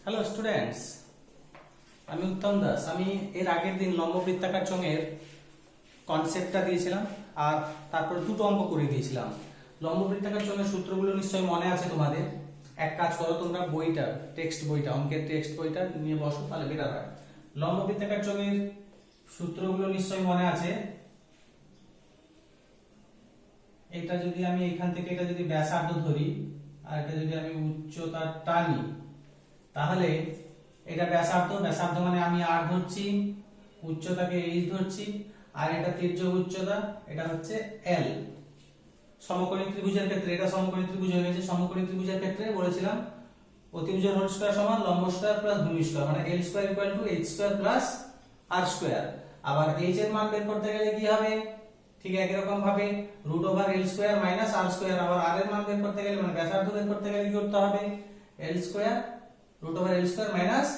Hello students, আমি উত্তম দাস। আমি এর আগের দিন লম্ব বৃত্তাকার চোঙের কনসেপ্টটা দিয়েছিলাম আর তারপর দুটো অঙ্ক করে দিয়েছিলাম। লম্ব বৃত্তাকার চোঙের সূত্রগুলো নিশ্চয়ই মনে আছে তোমাদের। এক কাজ করো, তোমরা বইটা, টেক্সট বইটা, অঙ্কের টেক্সট বইটা নিয়ে বসো, তাহলে বেটার হয়। লম্ব বৃত্তাকার চোঙের সূত্রগুলো নিশ্চয়ই মনে আছে। এটা যদি আমি এখান থেকে এটা যদি ব্যাসার্ধ ধরি আর এটা যদি আমি উচ্চতা টানি, তাহলে এটা ব্যাসার্ধ, ব্যাসার্ধ মানে আমি আর ধরছি, উচ্চতাকে এইচ ধরছি, আর এটা তির্যক উচ্চতা, এটা হচ্ছে এল। সমকোণী ত্রিভুজের ক্ষেত্রে এটা সমকোণী ত্রিভুজ হয়ে গেছে। সমকোণী ত্রিভুজের ক্ষেত্রে বলেছিলাম অতিভুজের হোল স্কয়ার সমান লম্ব স্কয়ার প্লাস ভূমি স্কয়ার, মানে L square equal to H square plus R square. আবার এইচ এর মান বের করতে গেলে কি হবে? ঠিক একই রকম ভাবে রুট ওভার এল স্কয়ার মাইনাস আর স্কয়ার। আবার আর এর মান বের করতে গেলে, মানে ব্যাসার্ধ বের করতে গেলে কি করতে হবে? এল স্কয়ার রুট ওভার এল স্কয়ার মাইনাস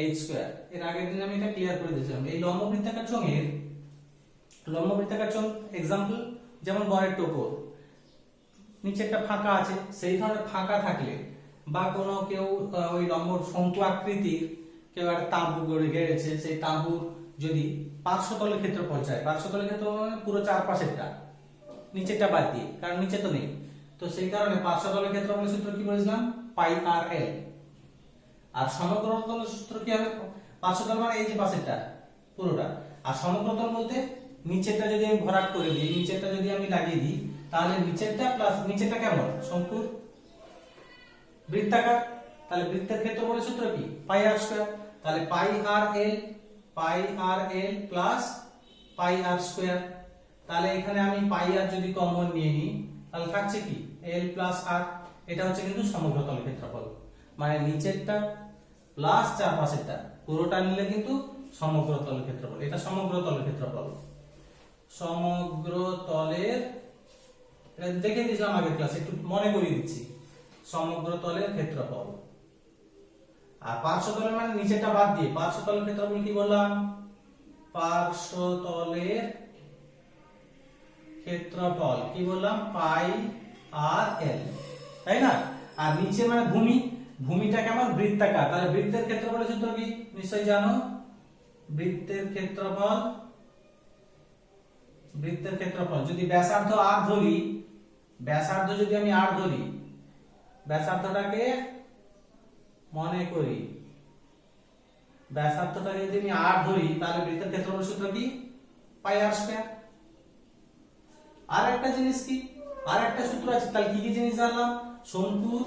এইচ স্কয়ার। এর আগের দিন আমি এটা ক্লিয়ার করে দিয়েছিলাম। এই লম্ব বৃত্তাকার চোঙ এক্সাম্পল, যেমন বরের টোপর, নিচে একটা ফাঁকা আছে, সেই ধরনের ফাঁকা থাকলে বা কোনো কেউ ওই লম্ব শঙ্কু আকৃতির কেউ একটা তাঁবু গড়ে গেড়েছে, সেই তাঁবুর যদি পার্শ্বতলের ক্ষেত্রফল চায়, পার্শ্বতলের ক্ষেত্রফল মানে পুরো চারপাশেরটা, নিচেরটা বাদ দিয়ে, কারণ নিচে তো নেই। তো সেই কারণে পার্শ্বতলের ক্ষেত্রফলের সূত্র কি বলেছিলাম? পাই আর এল। আর সমগ্রতলের সূত্র কি হবে? পার্শ্বতল মানে এই যে পাশেরটা পুরোটা, আর সমগ্রতল বলতে নিচেরটা যদি আমি ভরাট করে দিই, নিচেরটা যদি আমি লাগিয়ে দিই, তাহলে নিচেরটা প্লাস নিচেরটা কেমন? শঙ্কুর বৃত্তাকার, তাহলে বৃত্তের ক্ষেত্রফলের সূত্র কি? পাই আর স্কয়ার। তাহলে পাই আর এল প্লাস পাই আর স্কয়ার। তাহলে এখানে আমি পাই আর যদি কমন নিয়ে নিই, তাহলে থাকছে কি? এল প্লাস আর। এটা হচ্ছে কিন্তু সমগ্রতলের ক্ষেত্রফল, মানে নিচেরটা প্লাস চারপাশেরটা পুরোটা নিলে কিন্তু সমগ্রতলের ক্ষেত্রফল। এটা সমগ্রতলের ক্ষেত্রফল। সমগ্রতলের দেখে দিয়েছিলাম আগের ক্লাসে, একটু মনে করিয়ে দিচ্ছি। সমগ্রতলের ক্ষেত্রফল। আর পার্শ্বতলের মানে নিচেরটা বাদ দিয়ে পার্শ্বতলের ক্ষেত্রফল কি বললাম? পার্শ্বতলের ক্ষেত্রফল কি বললাম? পাই আর এল, তাই না? আর নিচে মানে ভূমিটা কেমন? বৃত্তাকার। তাহলে বৃত্তের ক্ষেত্রফলের সূত্র কি নিশ্চয়ই জানো? বৃত্তের ক্ষেত্রফল যদি ব্যাসার্ধ আর ধরি, ব্যাসার্ধ যদি আমি আর ধরি, ব্যাসার্ধটাকে মনে করি, ব্যাসার্ধটাকে যদি আমি আর ধরি, তাহলে বৃত্তের ক্ষেত্রফলের সূত্র কি? পাই আর স্কয়ার। আর একটা জিনিস কি, আর একটা সূত্র আছে। তাহলে কি কি জিনিস জানলাম? শঙ্কুর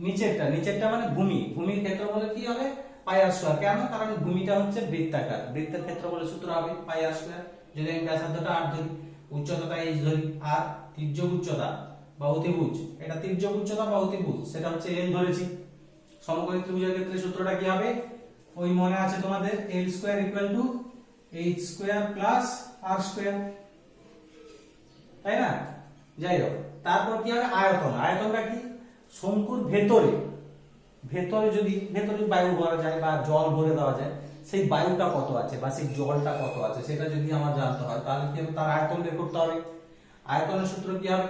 নিচেরটা মানে ভূমির ক্ষেত্রফল কি হবে? পাই আর স্কয়ার। কেন? কারণ ভূমিটা হচ্ছে বৃত্তাকার, বৃত্তের ক্ষেত্রফলের সূত্র হবে পাই আর স্কয়ার। যদি আমি ব্যাসার্ধটা আর ধরি, উচ্চতাটা এইচ ধরি, আর তির্যক উচ্চতা বা অতিভুজ, এটা তির্যক উচ্চতা বা অতিভুজ, সেটা হচ্ছে এল ধরেছি। সমকোণী ত্রিভুজের ক্ষেত্রে সূত্রটা কি হবে? ওই মনে আছে তোমাদের, L square equal to H square plus R square, তাই না? যাই হোক, তারপর কি হবে? আয়তনটা কি? শঙ্কুর ভেতরে যদি বায়ু ভরা যায় বা জল ভরে দেওয়া যায়, সেই বায়ুটা কত আছে বা সেই জলটা কত আছে সেটা যদি আমার জানতে হয়, তাহলে কি হবে? তার আয়তন বের করতে হবে। আয়তনের সূত্র কি হবে?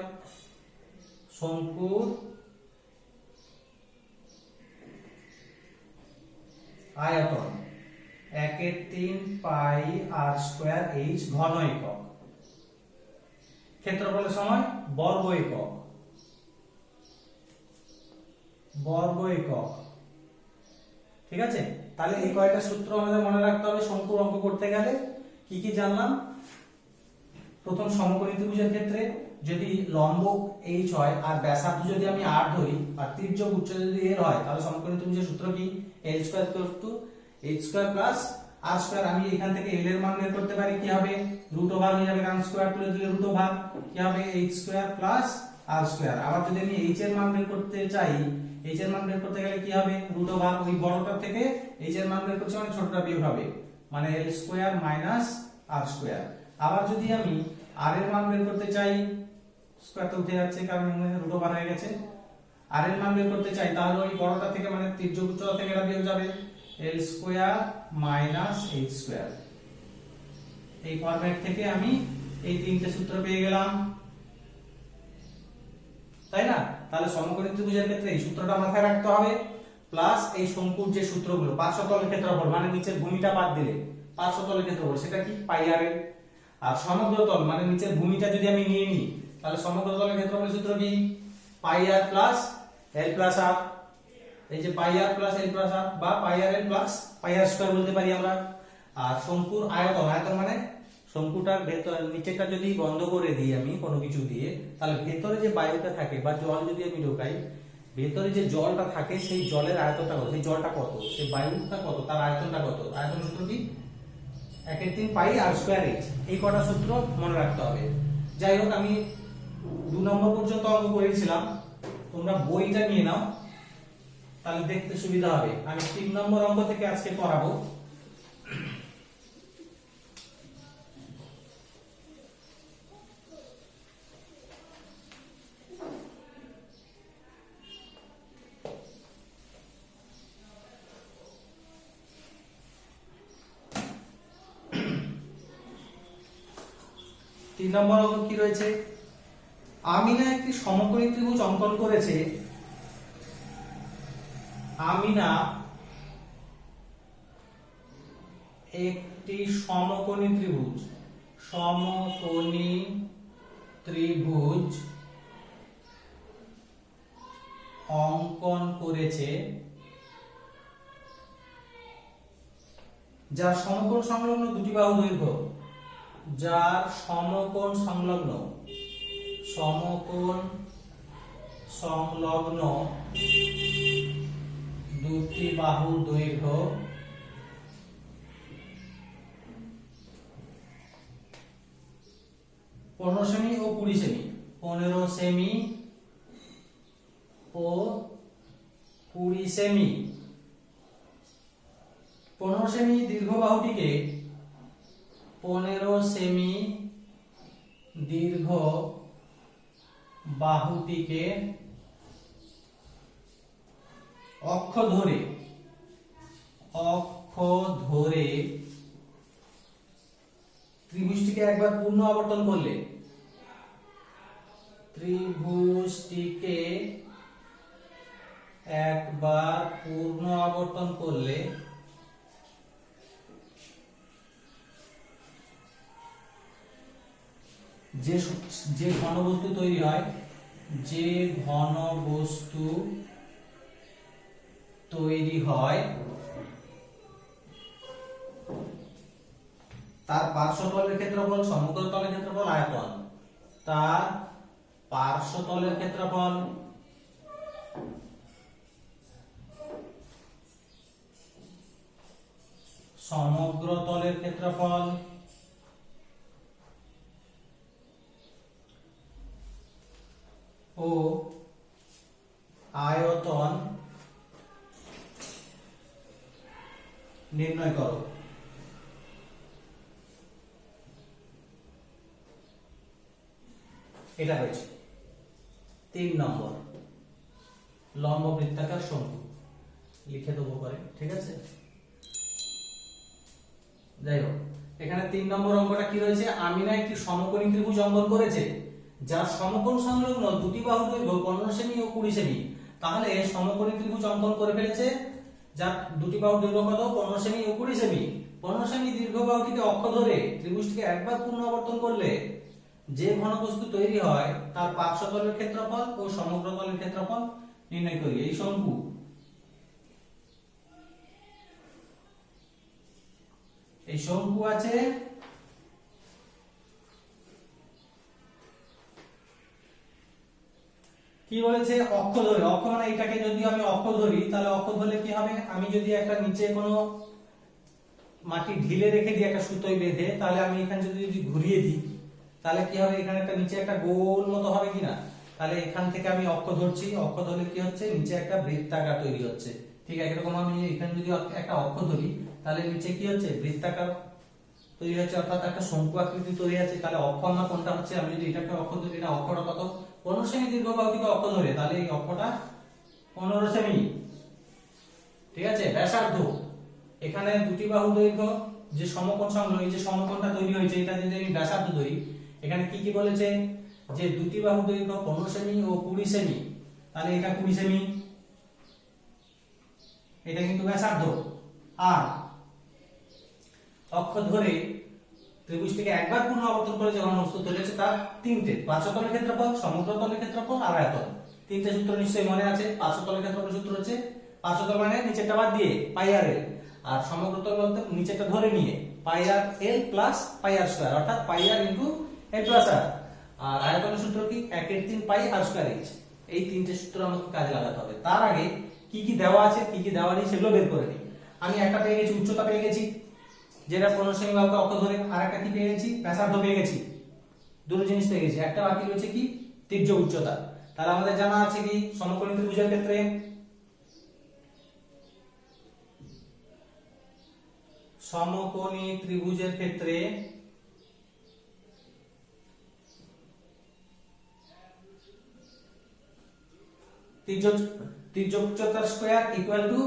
শঙ্কুর আয়তন 1/3 পাই আর স্কয়ার এইচ ঘন একক। ক্ষেত্রফলের সময় বর্গ একক, ঠিক আছে? তাহলে এই কয়টা সূত্র আমাদের মনে রাখতে হবে শঙ্কুর অঙ্ক করতে গেলে। কি কি জানলাম? প্রথম, সমকোণী ত্রিভুজের ক্ষেত্রে যদি লম্ব এইচ হয় আর ব্যাসার্ধ যদি আমি আর ধরি আর তির্যক উচ্চতা যদি এল হয়, তাহলে সমকোণী ত্রিভুজের সূত্র কি? L square equal to H square plus R square. আমি এখান থেকে এল এর মান বের করতে পারি, কি হবে? রুট ওভার হয়ে যাবে, কারণ স্কয়ার তুলে দিলে রুট ওভার, কি হবে? H square plus R square. আবার যদি আমি এইচ এর মান বের করতে চাই, এইচ এর মান বের করতে গেলে কি হবে? রুট ওভার, ওই বড়টা থেকে এইচ এর মান বের করতে মানে ছোটটা বিয়োগ হবে, মানে এল স্কয়ার মাইনাস আর স্কয়ার। আবার যদি আমি আর এর মান বের করতে চাই, স্কয়ার তো উঠে যাচ্ছে কারণ রুট ওভার হয়ে গেছে। আর এর মান বের করতে চাই, তাহলে ওই বড়টা থেকে মানে তির্যক উচ্চতা থেকে এটা বিয়োগ যাবে, এল স্কয়ার মাইনাস এইচ স্কয়ার। এই ফরম্যাট থেকে আমি এই তিনটে সূত্র পেয়ে গেলাম, তাই না? তাহলে সমকোণী ত্রিভুজের ক্ষেত্রে এই সূত্রটা মাথায় রাখতে হবে। প্লাস এই শঙ্কুর যে সূত্রগুলো, পার্শ্বতলের ক্ষেত্রফল মানে নিচের ভূমিটা বাদ দিলে পার্শ্বতলের ক্ষেত্রফল সেটা কি পাই আর এল, আর সমগ্র তল মানে নিচের ভূমিটা যদি আমি নিয়ে নিই তাহলে সমগ্র তলের ক্ষেত্রফলের সূত্র কি পাই আর প্লাস এল প্লাস আর। এই যে পাই আর প্লাস এল প্লাস আর বা পাই আর এল প্লাস পাই আর স্কয়ার বলতে পারি আমরা। আর শঙ্কুর আয়তন, আয়তন মানে শঙ্কুটার ভেতর নিচেটা যদি বন্ধ করে দিই আমি কোনো কিছু দিয়ে, তাহলে ভেতরে যে বায়ুটা থাকে বা জল যদি আমি ঢোকাই, ভেতরে যে জলটা থাকে সেই জলের আয়তনটা কত, সেই জলটা কত, সেই বায়ুটা কত, তার আয়তনটা কত। আয়তন সূত্র কি 1/3 পাই আর স্কয়ার এইচ। এই কটা সূত্র মনে রাখতে হবে। যাই হোক, আমি 2 নম্বর পর্যন্ত অঙ্ক করেছিলাম, তোমরা বইটা নিয়ে নাও তাহলে দেখতে সুবিধা হবে। আমি 3 নম্বর অঙ্ক থেকে আজকে করাবো। তিন নম্বর অঙ্ক কি রয়েছে, আমিনা একটি সমকোণী ত্রিভুজ অঙ্কন করেছে। আমিনা একটি সমকোণী ত্রিভুজ, সমকোণী ত্রিভুজ অঙ্কন করেছে যার সমকোণ সংলগ্ন দুটি বাহু দৈর্ঘ্য, যার সমকোণ সংলগ্ন দুটি বাহুর দৈর্ঘ্য 15 সেমি ও 20 সেমি, 15 সেমি ও 20 সেমি। 15 সেমি দীর্ঘ বাহুটিকে 15 সেমি দীর্ঘ বাহুটিকে অক্ষ ধরে ত্রিভুজটিকে একবার পূর্ণ আবর্তন করলে, ত্রিভুজটিকে একবার পূর্ণ আবর্তন করলে যে ঘনবস্তু তৈরি হয়, যে ঘনবস্তু তৈরি হয় তার পার্শ্বতলের ক্ষেত্রফল, সমগ্র তলের ক্ষেত্রফল, আয়তন, তার পার্শ্বতলের ক্ষেত্রফল সমগ্র তলের ক্ষেত্রফল ও আয়তন নির্ণয় করো। এটা হয়েছে 3 নম্বর, লম্ব বৃত্তাকার শঙ্কু। লিখে দেবো পরে, ঠিক আছে। যাই হোক, এখানে 3 নম্বর অঙ্কটা কি রয়েছে, আমিনা একটি সমকোণী ত্রিভুজ অঙ্কন করেছে যার সমকোণ সংলগ্ন দুটি বাহুর দৈর্ঘ্য 15 সেমি ও 20 সেমি। তাহলে সমকোণী ত্রিভুজ অঙ্কন করে ফেলেছে যার দুটি বাহুর দৈর্ঘ্য কত, 15 সেমি ও 20 সেমি। 15 সেমি দীর্ঘ বাহুটিকে অক্ষ ধরে ত্রিভুজটিকে একবার পূর্ণ আবর্তন করলে যে ঘনবস্তু তৈরি হয় তার পার্শ্বতলের ক্ষেত্রফল ও সমগ্র তলের ক্ষেত্রফল নির্ণয় করি। এই শঙ্কু, এই শঙ্কু আছে কি বলেছে, অক্ষ ধরে। অক্ষ মানে এটাকে যদি আমি অক্ষ ধরি তাহলে অক্ষ ধরলে কি হবে, আমি যদি একটা নিচে কোনো মাটি ঢিলে রেখে দিই একটা সুতোয় বেঁধে, তাহলে আমি এখানে যদি ঘুরিয়ে দিই তাহলে কি হবে, এখানে একটা নিচে একটা গোল মতো হবে কিনা। তাহলে এখান থেকে আমি অক্ষ ধরছি, অক্ষ ধরলে কি হচ্ছে, নিচে একটা বৃত্তাকার তৈরি হচ্ছে। ঠিক আছে, এরকম আমি এখানে যদি একটা অক্ষ ধরি তাহলে নিচে কি হচ্ছে, বৃত্তাকার তৈরি হচ্ছে, অর্থাৎ একটা শঙ্কু আকৃতি তৈরি আছে। তাহলে অক্ষ আমার কোনটা হচ্ছে, আমি যদি এটাকে অক্ষ ধরি, এটা অক্ষটা কত, 15 সেমি দীর্ঘ বাহুটিকে অক্ষ ধরে, তাহলে এই অক্ষটা 15 সেমি। ঠিক আছে, ব্যাসার্ধ, এখানে দুটি বাহু দৈর্ঘ্য যে সমকোণ সংলগ্ন, এই যে সমকোণটা তৈরি হয়েছে এটা যদি আমি ব্যাসার্ধ ধরি, এখানে কি কি বলেছে, যে দুটি বাহু দৈর্ঘ্য 15 সেমি ও 20 সেমি, তাহলে এটা 20 সেমি। এটা কিন্তু ব্যাসার্ধ। আর অক্ষ ধরে ত্রিভুজটিকে একবার পুনঃ আবর্তন করে যখন বস্তু তৈরি হচ্ছে তার তিনটে পার্শ্বতলের ক্ষেত্রফল, সমগ্রতলের ক্ষেত্রফল আর আয়তন, তিনটে সূত্র নিশ্চয়ই মনে আছে। পার্শ্বতলের ক্ষেত্রফল সূত্র হচ্ছে পার্শ্বতল মানে নিচেরটা বাদ দিয়ে পাই আর এল, আর সমগ্রতল বলতে নিচেরটা ধরে নিয়ে পাই আর এল প্লাস পাই আর স্কয়ার, অর্থাৎ পাই আর ইনটু এল প্লাস আর। আর আয়তনের সূত্র কি 1/3 পাই আর স্কয়ার এইচ। এই তিনটে সূত্র আমাকে কাজে লাগাতে হবে। তার আগে কি কি দেওয়া আছে কি কি দেওয়া নেই সেগুলো বের করে নিই। আমি একটা পেয়ে গেছি, উচ্চতা পেয়ে গেছি যেটা 15 সেমি বাহুকে অক্ষ ধরে, আর একটা কি পেয়ে গেছি, ব্যাসার্ধ পেয়ে গেছি। দুটো জিনিস পেয়ে গেছি, একটা বাকি রয়েছে কি, তির্যক উচ্চতা। তাহলে আমাদের জানা আছে কি সমকোণী ত্রিভুজের ক্ষেত্রে সমকোণী ত্রিভুজের ক্ষেত্রে তির্যক উচ্চতার স্কয়ার ইকুয়াল টু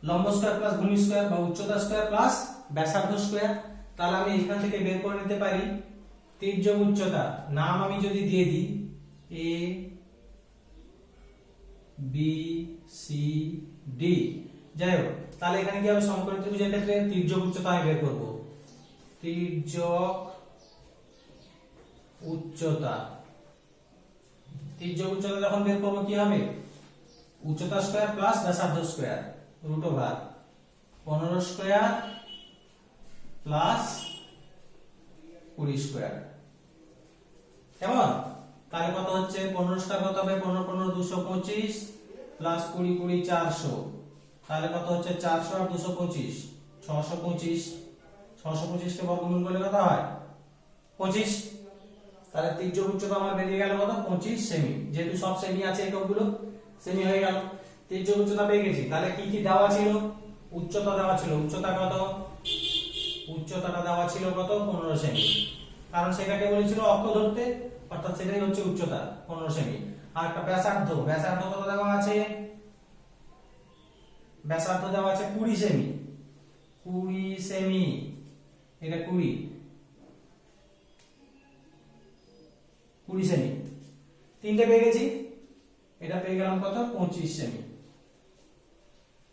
লম্ব স্কয়ার প্লাস ভূমি স্কয়ার বা উচ্চতা স্কয়ার প্লাস ব্যাসার্ধ স্কয়ার। তাহলে আমি এখান থেকে বের করে নিতে পারি তির্যক উচ্চতা, নাম আমি যদি দিয়ে দিই এ বি সি ডি, যাই হোক, তাহলে এখানে কি হবে, সমকোণী ত্রিভুজের ক্ষেত্রে তির্যক উচ্চতা আমি বের করব। তির্যক উচ্চতা, তির্যক উচ্চতা যখন বের করব কি হবে, উচ্চতা স্কয়ার প্লাস ব্যাসার্ধ square root over 15 square plus 20 square. কেমন? তাহলে কত হচ্ছে, 15 স্কয়ার কত হবে, 15 15 225 প্লাস 20 20 400, তাহলে কত হচ্ছে 400 আর 225 625, 625 কে বর্গমূল করলে কত হয় 25। তাহলে তির্যক উচ্চতা আমার বেরিয়ে গেল কত, 25 সেমি। যেহেতু সব সেমি আছে এককগুলো, সেমি হয়ে গেল। তির্যক উচ্চতা পেয়ে গেছি। তাহলে কি কি দেওয়া ছিল, উচ্চতা দেওয়া ছিল, উচ্চতা কত, উচ্চতাটা দেওয়া ছিল কত 15 সেমি, কারণ সেটাকে বলেছিল অক্ষ ধরতে, অর্থাৎ সেটাই হচ্ছে উচ্চতা 15 সেমি। আর একটা ব্যাসার্ধ, ব্যাসার্ধ কত দেওয়া আছে, ব্যাসার্ধ দেওয়া আছে 20 সেমি, 20 সেমি, এটা 20 সেমি। তিনটে পেয়ে গেছি, এটা পেয়ে গেলাম কত 25 সেমি।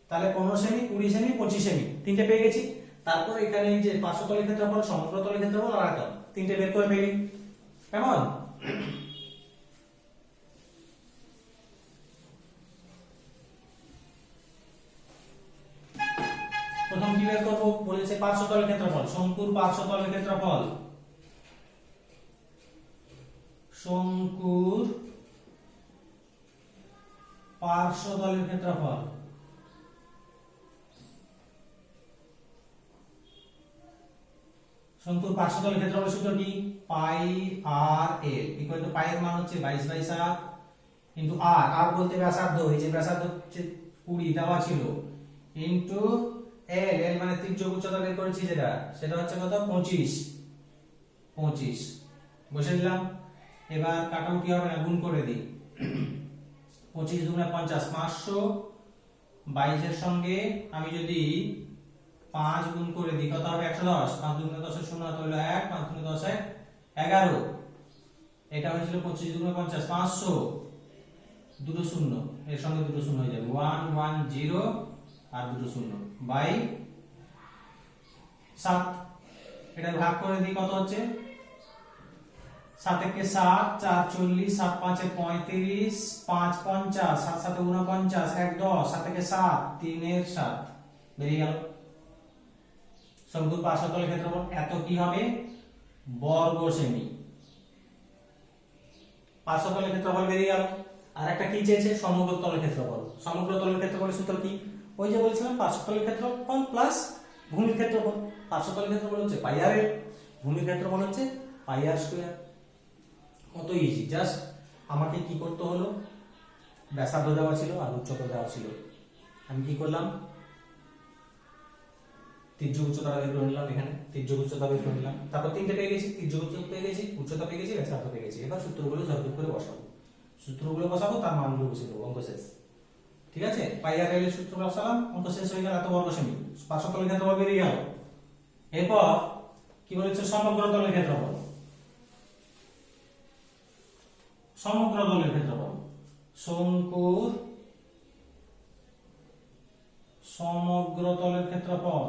তাহলে 15 সেমি, 20 সেমি, 25 সেমি, তিনটে পেয়ে গেছি। তারপর এখানে এই যে পার্শ্বতলের ক্ষেত্রফল, সমগ্রতলের ক্ষেত্রফল আর আয়তন, তিনটে বের করে ফেলি। কেমন? প্রথম কি বের করব, বলেছে পার্শ্বতলের ক্ষেত্রফল, শঙ্কুর পার্শ্বতলের ক্ষেত্রফল, শঙ্কুর পার্শ্বতলের ক্ষেত্রফল। শঙ্কুর পার্শ্বতলের ক্ষেত্রফলের সূত্র কি, পাই আর এল ইকুয়াল টু, পাই এর মান হচ্ছে 22/7 ইনটু আর, আর বলতে ব্যাসার্ধ, এই যে ব্যাসার্ধ হচ্ছে 20 দেওয়া ছিল, ইনটু এল, এল মানে তির্যক উচ্চতা বের করেছি যেটা, সেটা হচ্ছে কত 25 বসে দিলাম। এবার কাটাকুটি হবে না, গুণ করে দিই। 25 দুগুণে 50, 500, 22 এর সঙ্গে আমি যদি 5 গুণ করে দিই কত হবে 110, 5 দুগুণে 10 0 হলো 1, 5 দুগুণে 10 11, এটা হয়েছিল 25 দুগুণে 50, 500, দুটো শূন্য, এর সঙ্গে দুটো শূন্য হয়ে যাবে 110 আর দুটো শূন্য বাই 7। এটা ভাগ করে দিই কত হচ্ছে, 7 একে 7, 4 40, 7 5 35, 5 50, 7 7 49, 1 10, 7 একে 7, 3 এর 7 বেরিয়ে গেল। শঙ্কুর পার্শ্বতলের ক্ষেত্রফল এত কি হবে, বর্গ সেমি। পার্শ্বতলের ক্ষেত্রফল বেরিয়ে গেল। আর একটা কি চেয়েছে, সমগ্রতলের ক্ষেত্রফল। সমগ্রতলের ক্ষেত্রফলের সূত্র কি, ওই যে বলেছিলাম পার্শ্বতলের ক্ষেত্রফল প্লাস ভূমির ক্ষেত্রফল। পার্শ্বতলের ক্ষেত্রফল হচ্ছে পাই আর এল, ভূমির ক্ষেত্রফল হচ্ছে পাই আর স্কয়ার। কত ইজি, জাস্ট আমাকে কি করতে হলো, ব্যাসার্ধ দেওয়া ছিল আর উচ্চতা দেওয়া ছিল, আমি কি করলাম, তির্যক উচ্চতা বের করে নিলাম, এখানে তির্যক উচ্চতা বের করে নিলাম। তারপর তিনটে পেয়ে গেছি, তির্যক উচ্চতা পেয়ে গেছি, উচ্চতা পেয়ে গেছি, ব্যাসার্ধ পেয়ে গেছি। এবার সূত্রগুলো ঝরঝর করে বসাবো, সূত্রগুলো বসাবো, তার মানগুলো বসে দেবো, অঙ্ক শেষ। ঠিক আছে, পাই আর এল এর সূত্র বসালাম, অঙ্ক শেষ হয়ে গেল, এত বর্গ সেমি। পার্শ্বতলের ক্ষেত্রফল বেরিয়ে গেল। এরপর কি বলেছে, সমগ্রতলের ক্ষেত্রফল, সমগ্রতলের ক্ষেত্রফল, সমগ্র তলের ক্ষেত্রফল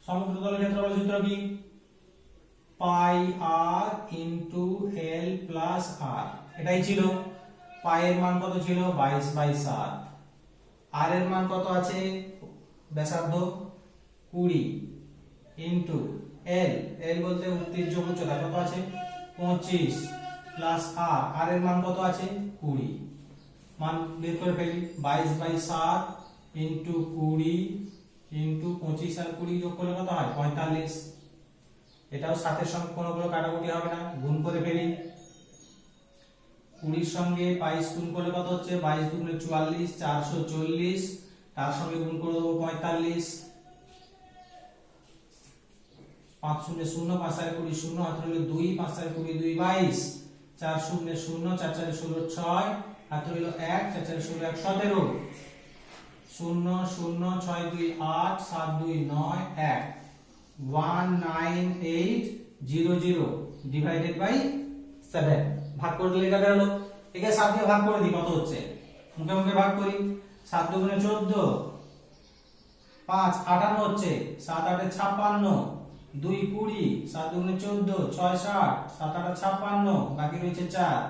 সমগ্র তলের ক্ষেত্রফল সূত্র কি পাই আর ইনটু এল প্লাস আর এটাই ছিল পাই এর মান কত ছিল 22/7 আর এর মান কত আছে ব্যাসার্ধ 20 ইনটু এল এল বলতে তির্যক উচ্চতা কত আছে 25 প্লাস আর আর এর মান কত আছে 20 মান বের করে ফেলি 22/7 ইনটু 20 ইনটু 25 আর 20 যোগ করলে কত হয় 45 এটাও 7 এর সঙ্গে কোনো কাটাকুটি হবে না গুণ করে ফেলি 20 এর সঙ্গে 22 গুণ করলে কত হচ্ছে 22 গুণে 44 440 তার সঙ্গে গুণ করে দেবো 45 5 শূন্য 0 5 আর 20 0 হাত হলো 2 5 আর 20 2 22 4 শূন্য 0 4 4 16 6 হাত হলো 1 4 4 16 1 17 0 0 6 2 8 7 2 9 1 19800 ডিভাইডেড বাই 7 ভাগ করে দিলে এটা বেরোলো একে 7 দিয়ে ভাগ করে দিই কত হচ্ছে মুখে মুখে ভাগ করি 7 দুগুণে 14 5 58 হচ্ছে 7 8 56 2 20 7 দুগুণে 14 6 60 7 8 56 বাকি রয়েছে 4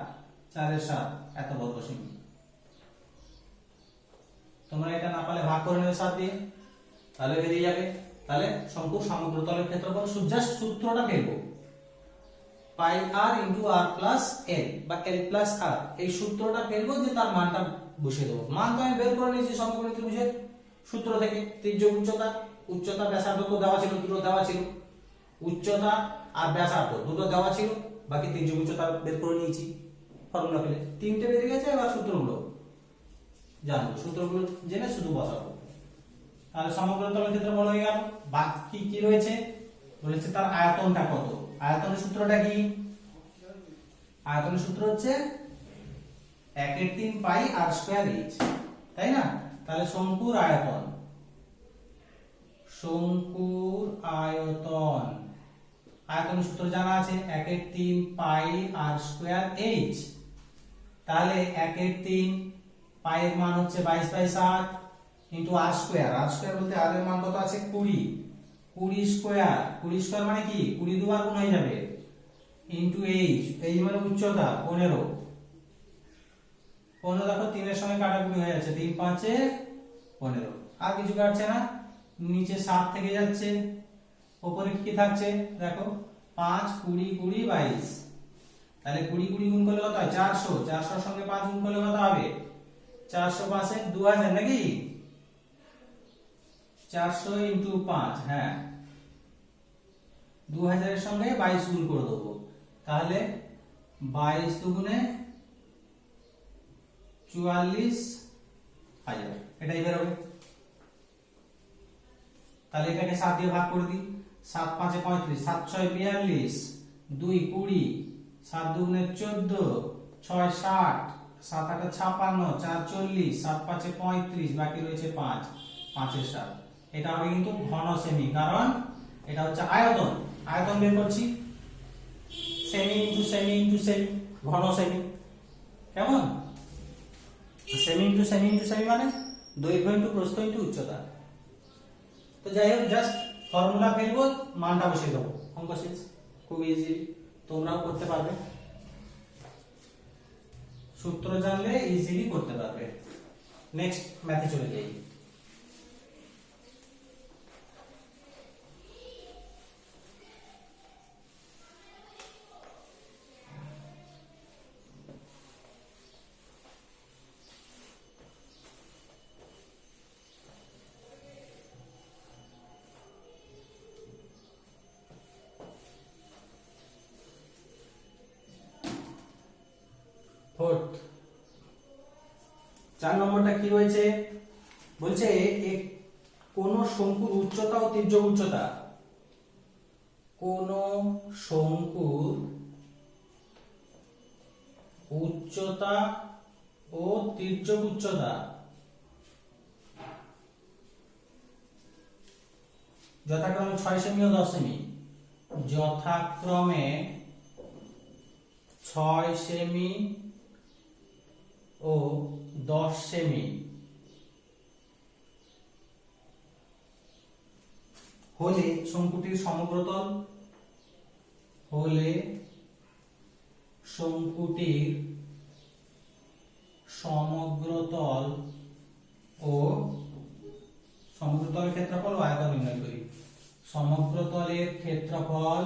4 এর 7 এত বড় কোশ্চেন তোমরা এটা না পারলে ভাগ করে নেবে 7 দিয়ে তাহলে বেরিয়ে যাবে তাহলে শঙ্কুর সমগ্র তলের ক্ষেত্রফল জাস্ট সূত্রটা ফেলবো পাই আর ইনটু আর প্লাস এল বা এল প্লাস আর এই সূত্রটা ফেলবো যে তার মানটা বসিয়ে দেবো মান তো আমি বের করে নিয়েছি সমকোণী ত্রিভুজের সূত্র থেকে তির্যক উচ্চতা উচ্চতা ব্যাসার্ধ তো দেওয়া ছিল দুটো দেওয়া ছিল উচ্চতা আর ব্যাসার্ধ দুটো দেওয়া ছিল বাকি তির্যক উচ্চতা বের করে নিয়েছি ফর্মুলা ফেলে তিনটে বেরিয়ে গেছে এবার সূত্রগুলো জানবো সূত্রগুলো জেনে শুধু বসাবো তাহলে সমগ্র তলের ক্ষেত্রফল হয়ে গেল বাকি কি রয়েছে বলেছে তার আয়তনটা কত আয়তনের সূত্রটা কি আয়তনের সূত্র হচ্ছে 1/3 পাই আর স্কয়ার এইচ তাই না তাহলে শঙ্কুর আয়তন আয়তনের সূত্র জানা আছে 1/3 পাই আর স্কয়ার এইচ তাহলে 1/3 পাই এর মান হচ্ছে 22/7 ইনটু আর স্কয়ার বলতে আর এর মান কত আছে 20 20 স্কয়ার মানে কি 20 দুবার গুণ হয়ে যাবে ইনটু এইচ এই মানে উচ্চতা 15 দেখো 3 এর সঙ্গে কাটাকুটি হয়ে যাচ্ছে 3 5 এ 15 আর কিছু কাটছে না নিচে 7 থেকে যাচ্ছে উপরে কি থাকছে দেখো 5 20 20 22 তাহলে 20 20 গুণ করলে কত হয় 400 400 এর সঙ্গে 5 গুণ করলে কত হবে 400 5 এ 2000 নাকি 400 ইনটু 5 হ্যাঁ 2000 এর সঙ্গে 22 গুণ করে দেবো তাহলে 22 দুগুণে 44000 এটাই বের হবে তাহলে এটাকে 7 দিয়ে ভাগ করে দিই 7 5 এ 35 7 6 42 2 20 7 দুগুণে 14 6 60 7 8 56 4 40 7 5 এ 35 বাকি রয়েছে 5 5 এর 7 এটা হবে কিন্তু ঘন সেমি কারণ এটা হচ্ছে আয়তন বের করছি semi into semi into semi ঘন সেমি কেমন semi into semi into semi মানে দৈর্ঘ্য ইনটু প্রস্থ ইনটু উচ্চতা তো যাই হোক জাস্ট ফর্মুলা ফেলবো মানটা বসিয়ে দেবো অঙ্ক শেষ খুব ইজি তোমরাও করতে পারবে সূত্র জানলে ইজিলি করতে পারবে নেক্সট ম্যাথে চলে যাই ফোর্থ 4 নম্বরটা কি রয়েছে বলছে কোন শঙ্কুর উচ্চতা ও তির্যক উচ্চতা কোন শঙ্কুর উচ্চতা ও তির্যক উচ্চতা যথাক্রমে 6 সেমি ও 10 সেমি যথাক্রমে 6 সেমি ও 10 সেমি হলে শঙ্কুটির সমগ্রতল ও সমগ্রতলের ক্ষেত্রফল ও আয়তন নির্ণয় করি। সমগ্রতলের ক্ষেত্রফল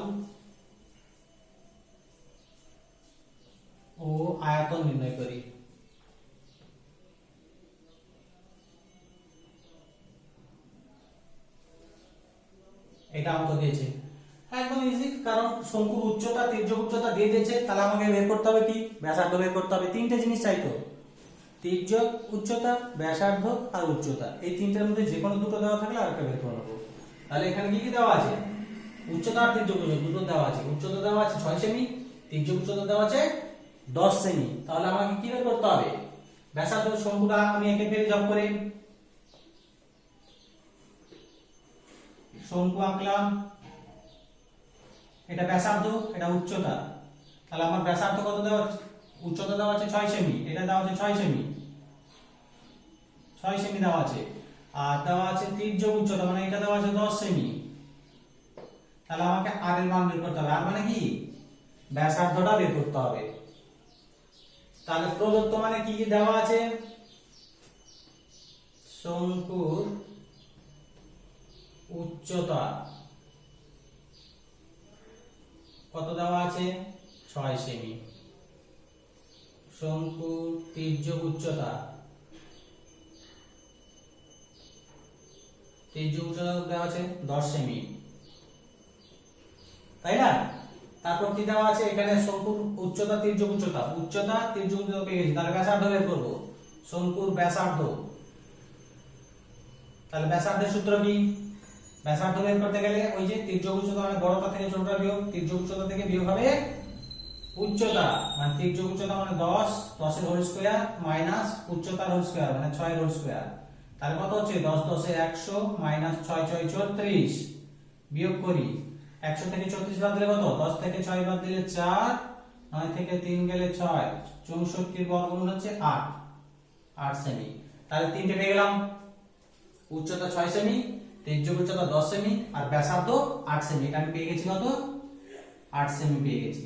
ও আয়তন নির্ণয় করি। এটা অঙ্ক দিয়েছে, একদম ইজি, কারণ শঙ্কুর উচ্চতা তির্যক উচ্চতা দিয়ে দিয়েছে, তাহলে আমাকে বের করতে হবে কি, ব্যাসার্ধ বের করতে হবে। তিনটে জিনিস চাইতো, তির্যক উচ্চতা, ব্যাসার্ধ আর উচ্চতা, এই তিনটার মধ্যে যে কোনো দুটো দেওয়া থাকলে আরেকটা বের করে নেবো। তাহলে এখানে কি কি দেওয়া আছে, উচ্চতা আর তির্যক উচ্চতা দুটো দেওয়া আছে। উচ্চতা দেওয়া আছে 6 সেমি, তির্যক উচ্চতা দেওয়া আছে 10 সেমি। তাহলে আমাকে কি বের করতে হবে, ব্যাসার্ধ শঙ্কুটা আমি এঁকে ফেলি জব করে। শঙ্কু আঁকলাম, এটা ব্যাসার্ধ, এটা উচ্চতা। তাহলে আমার ব্যাসার্ধ কত দেওয়া আছে, উচ্চতা দেওয়া আছে 6 সেমি, এটা দেওয়া আছে 6 সেমি, 6 সেমি দেওয়া আছে। আর দেওয়া আছে তির্যক উচ্চতা, মানে এটা দেওয়া আছে 10 সেমি। তাহলে আমাকে আর এর মান বের করতে হবে। আর মানে কি, ব্যাসার্ধটা বের করতে হবে। তাহলে প্রদত্ত মানে কি কি দেওয়া আছে, শঙ্কুর উচ্চতা কত দেওয়া আছে, 6 সেমি। শঙ্কুর তির্যক উচ্চতা দেওয়া আছে 10 সেমি, তাই না? তারপর কি দেওয়া আছে এখানে, শঙ্কুর উচ্চতা তির্যক উচ্চতা, উচ্চতা তির্যক উচ্চতা পেয়ে গেছি। তাহলে ব্যাসার্ধ বের করব, শঙ্কুর ব্যাসার্ধ। তাহলে ব্যাসার্ধের সূত্র কি, ব্যাসার্ধ বের করতে গেলে ওই যে তির্যক উচ্চতা মানে বড়টা থেকে ছোটটা বিয়োগ, তির্যক উচ্চতা থেকে বিয়োগ হবে উচ্চতা, মানে তির্যক উচ্চতা মানে 10, 10 এর হোল স্কয়ার মাইনাস উচ্চতার হোল স্কয়ার মানে 6 এর হোল স্কয়ার। তাহলে কত হচ্ছে, 10 10 এ 100 মাইনাস 6 6 36, বিয়োগ করি 100 থেকে 34 বাদ দিলে কত, 10 থেকে 6 বাদ দিলে 4, 9 থেকে 3 গেলে 6, 64 এর বর্গমূল হচ্ছে 8, 8 সেমি। তাহলে তিনটে পেয়ে গেলাম, উচ্চতা 6 সেমি, তির্যক উচ্চতা 10 সেমি আর ব্যাসার্ধ 8 সেমি। এটা আমি পেয়ে গেছি কত, 8 সেমি পেয়ে গেছি।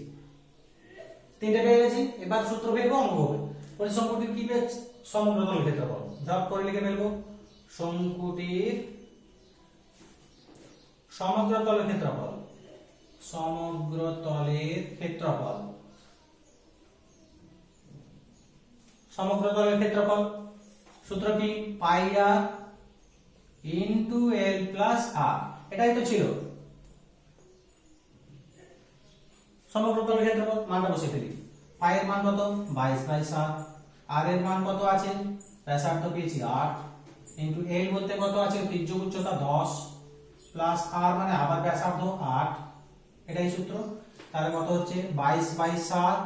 তিনটে পেয়ে গেছি, এবার সূত্র বের করব, অঙ্ক হবে। শঙ্কুটির কি পেয়ে, সমগ্রতলের ক্ষেত্রফল জব করে লিখে ফেলবো। শঙ্কুটির সমগ্রতলের ক্ষেত্রফল, সমগ্রতলের ক্ষেত্রফল, সমগ্রতলের ক্ষেত্রফল সূত্র কি, পাই আর ইনটু এল প্লাস আর, এটাই তো ছিল সমগ্রতলের ক্ষেত্রফল। মানটা বসে ফেলি, পাই এর মান কত, 22/7, আর এর মান কত আছে, ব্যাসার্ধ পেয়েছি 8, ইনটু এল বলতে কত আছে, তির্যক উচ্চতা 10 প্লাস আর মানে আবার ব্যাসার্ধ 8, এটাই সূত্র। তাহলে কত হচ্ছে 22/7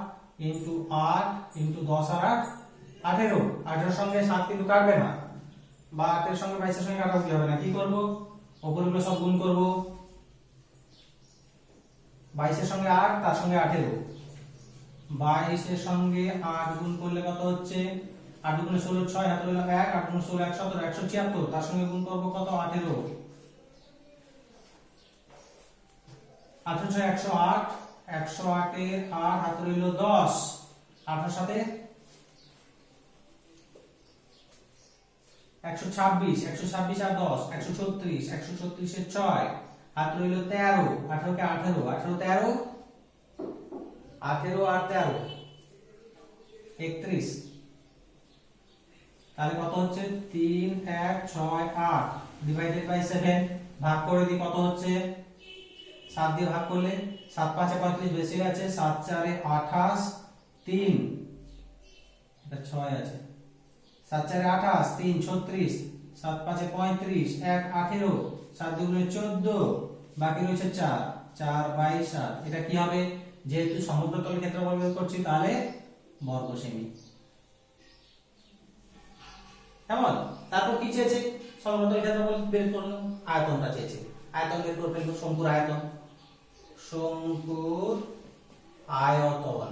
ইনটু 8 ইনটু 10 আর 8, 18, 18 সঙ্গে 7 কিন্তু কাটবে না, বা 8 এর সঙ্গে 22 এর সঙ্গে কাটা হবে না, কি করব, উপরগুলো সব গুণ করব, 22 এর সঙ্গে 8 তার সঙ্গে 18, 22 এর সঙ্গে 8 গুণ করলে কত হচ্ছে, 8 গুণে 16 6, হাতে রইল 1, 8 গুণে 16 117, 176, তার সঙ্গে গুণ করব কত, 18, 18 108, 108 এর 8 হাতে রইল 10, 8 সাথে 126, 126 আর 10 136, 136 এর 6 হাতে রইল 13, 18 কে 18, 18 13, 18 আর 13 31, তাহলে কত হচ্ছে 3 1 6 8 ডিভাইডেড বাই 7, ভাগ করে দিই কত হচ্ছে, 7 দিয়ে ভাগ করলে 7 5 এ 35 বেশি আছে, 7 4 এ 28, 3 এটা 6 আছে, 7 4 এ 28, 3 36, 7 5 এ 35, 1 18, 7 2 গুণে 14, বাকি রয়েছে 4, 4/7। এটা কি হবে, যেহেতু সমগ্রতলের ক্ষেত্রফল বের করছি তাহলে বর্গ সেমি। কেমন, তারপর কি চেয়েছে, সমগ্রতলের ক্ষেত্রফল বের করলো, আয়তনটা চেয়েছে, আয়তন বের করে ফেলবো, শঙ্কুর আয়তন, শঙ্কুর আয়তন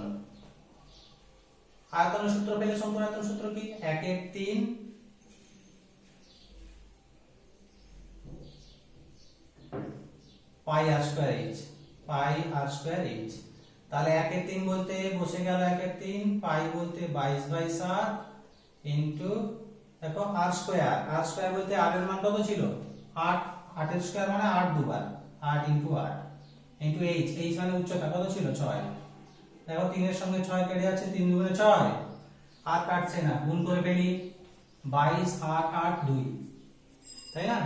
আয়তনের সূত্র পেলে শঙ্কুর আয়তন সূত্র কি? 1/3 পাই আর স্কয়ার এইচ, পাই আর স্কয়ার এইচ। তাহলে 1/3 বলতে বসে গেল 1/3, পাই বলতে 22/7 ইনটু দেখো আর স্কয়ার, আর স্কয়ার বলতে আর এর মান কত ছিল? 8, 8 এর স্কয়ার মানে 8 দুবার, 8 ইনটু 8 ইনটু এইচ, এইচ মানে উচ্চতা কত ছিল? 6। দেখো 3 এর সঙ্গে 6 কেটে যাচ্ছে, 3 দুগুণে 6, আর কাটছে না, গুণ করে ফেলি, 22 আর 8 2, তাই না?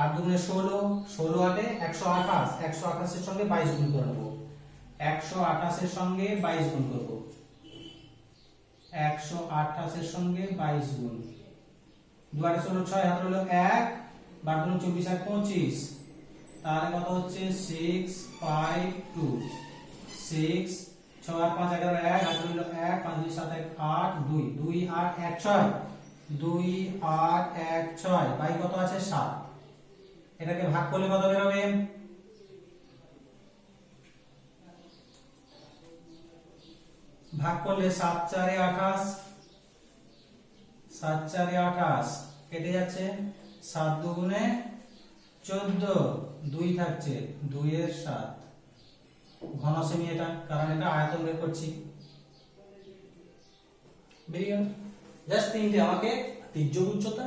8 দুগুণে 16, 16 8 128, 128 এর সঙ্গে 22 গুণ করে নেব, 128 এর সঙ্গে 22 গুণ করব, 128 এর সঙ্গে 22 গুণ, 2 8 16 6, হাতে হলো 1, 12 গুণ 24 আর 25, তাহলে কত হচ্ছে? 6 5 2, 6 6 আর 5 11 1, হাতে হলো 1, 5 2 7 1 8 2, 2 8 1 6, 2 8 1 6, বাই কত আছে? 7। এটাকে ভাগ করলে কত বেরোবে? ভাগ করলে 7 4 এ 28, 7 4 এ 28 কেটে যাচ্ছে, 7 দুগুণে 14, 2 থাকছে, 2 এর 7, ঘন সেমি এটা, কারণ এটা আয়তন বের করছি। বেরিয়ে গেল। জাস্ট তিনটে আমাকে তির্যক উচ্চতা,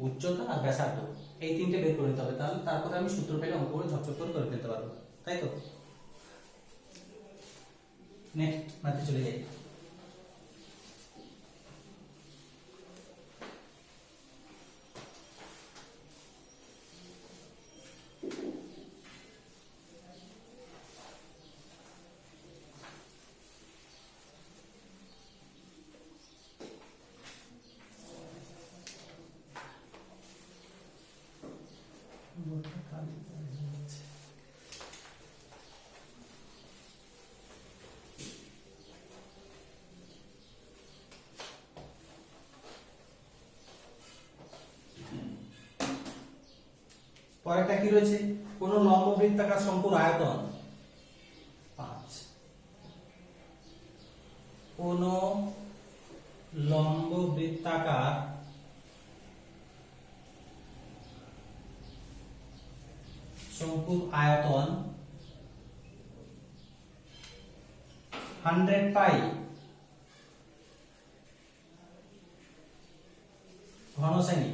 উচ্চতা আর ব্যাসার্ধ, এই তিনটে বের করে নিতে হবে, তাহলে তারপরে আমি সূত্র পেলে অঙ্ক করে ঝকঝক করে ফেলতে পারবো, তাই তো? নেক্সট ম্যাথে চলে যাই। পরেরটা কি রয়েছে? কোন লম্ব বৃত্তাকার শঙ্কুর আয়তন 5, কোন লম্ব বৃত্তাকার শঙ্কুর আয়তন 100 পাই ঘন সেমি,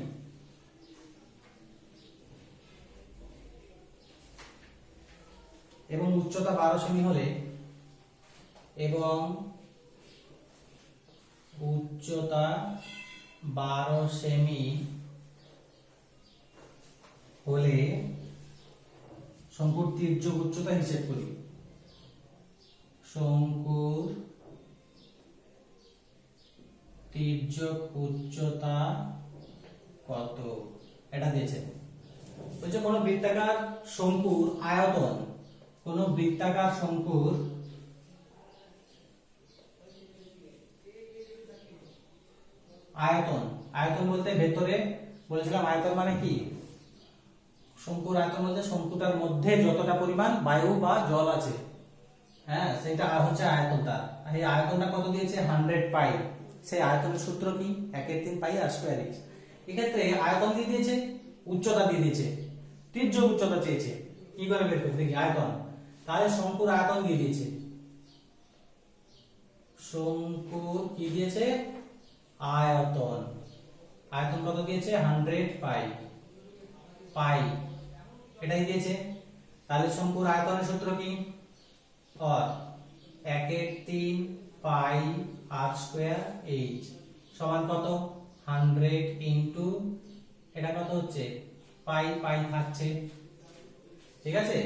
এবং উচ্চতা 12 সেমি হলে, এবং উচ্চতা 12 সেমি হলে শঙ্কুর তির্যক উচ্চতা হিসেব করি। শঙ্কুর তির্যক উচ্চতা কত? এটা দিয়েছে, বলছে কোন বৃত্তাকার শঙ্কুর আয়তন, কোন বৃত্তাকার শঙ্কুর আয়তন, আয়তন বলতে ভেতরে বলেছিলাম, আয়তন মানে কি? শঙ্কুর আয়তন বলতে শঙ্কুটার মধ্যে যতটা পরিমাণ বায়ু বা জল আছে, হ্যাঁ, সেটা হচ্ছে আয়তনটা। এই আয়তনটা কত দিয়েছে? 100 পাই। সেই আয়তনের সূত্র কি? 1/3 পাই আর স্কয়ার এইচ। এক্ষেত্রে আয়তন দিয়ে দিয়েছে, উচ্চতা দিয়ে দিয়েছে, তির্যক উচ্চতা চেয়েছে, কি করে বের করতে? দেখি আয়তন, তাহলে শঙ্কুর আয়তন দিয়ে দিয়েছে, শঙ্কুর কি দিয়েছে? আয়তন। আয়তন কত দিয়েছে? 100 পাই, পাই এটাই দিয়েছে। তাহলে শঙ্কুর আয়তনের সূত্র কি? और 1/3 পাই আর স্কয়ার এইচ সমান কত? 100 ইনটু এটা কত হচ্ছে? পাই, পাই থাকছে, ঠিক আছে।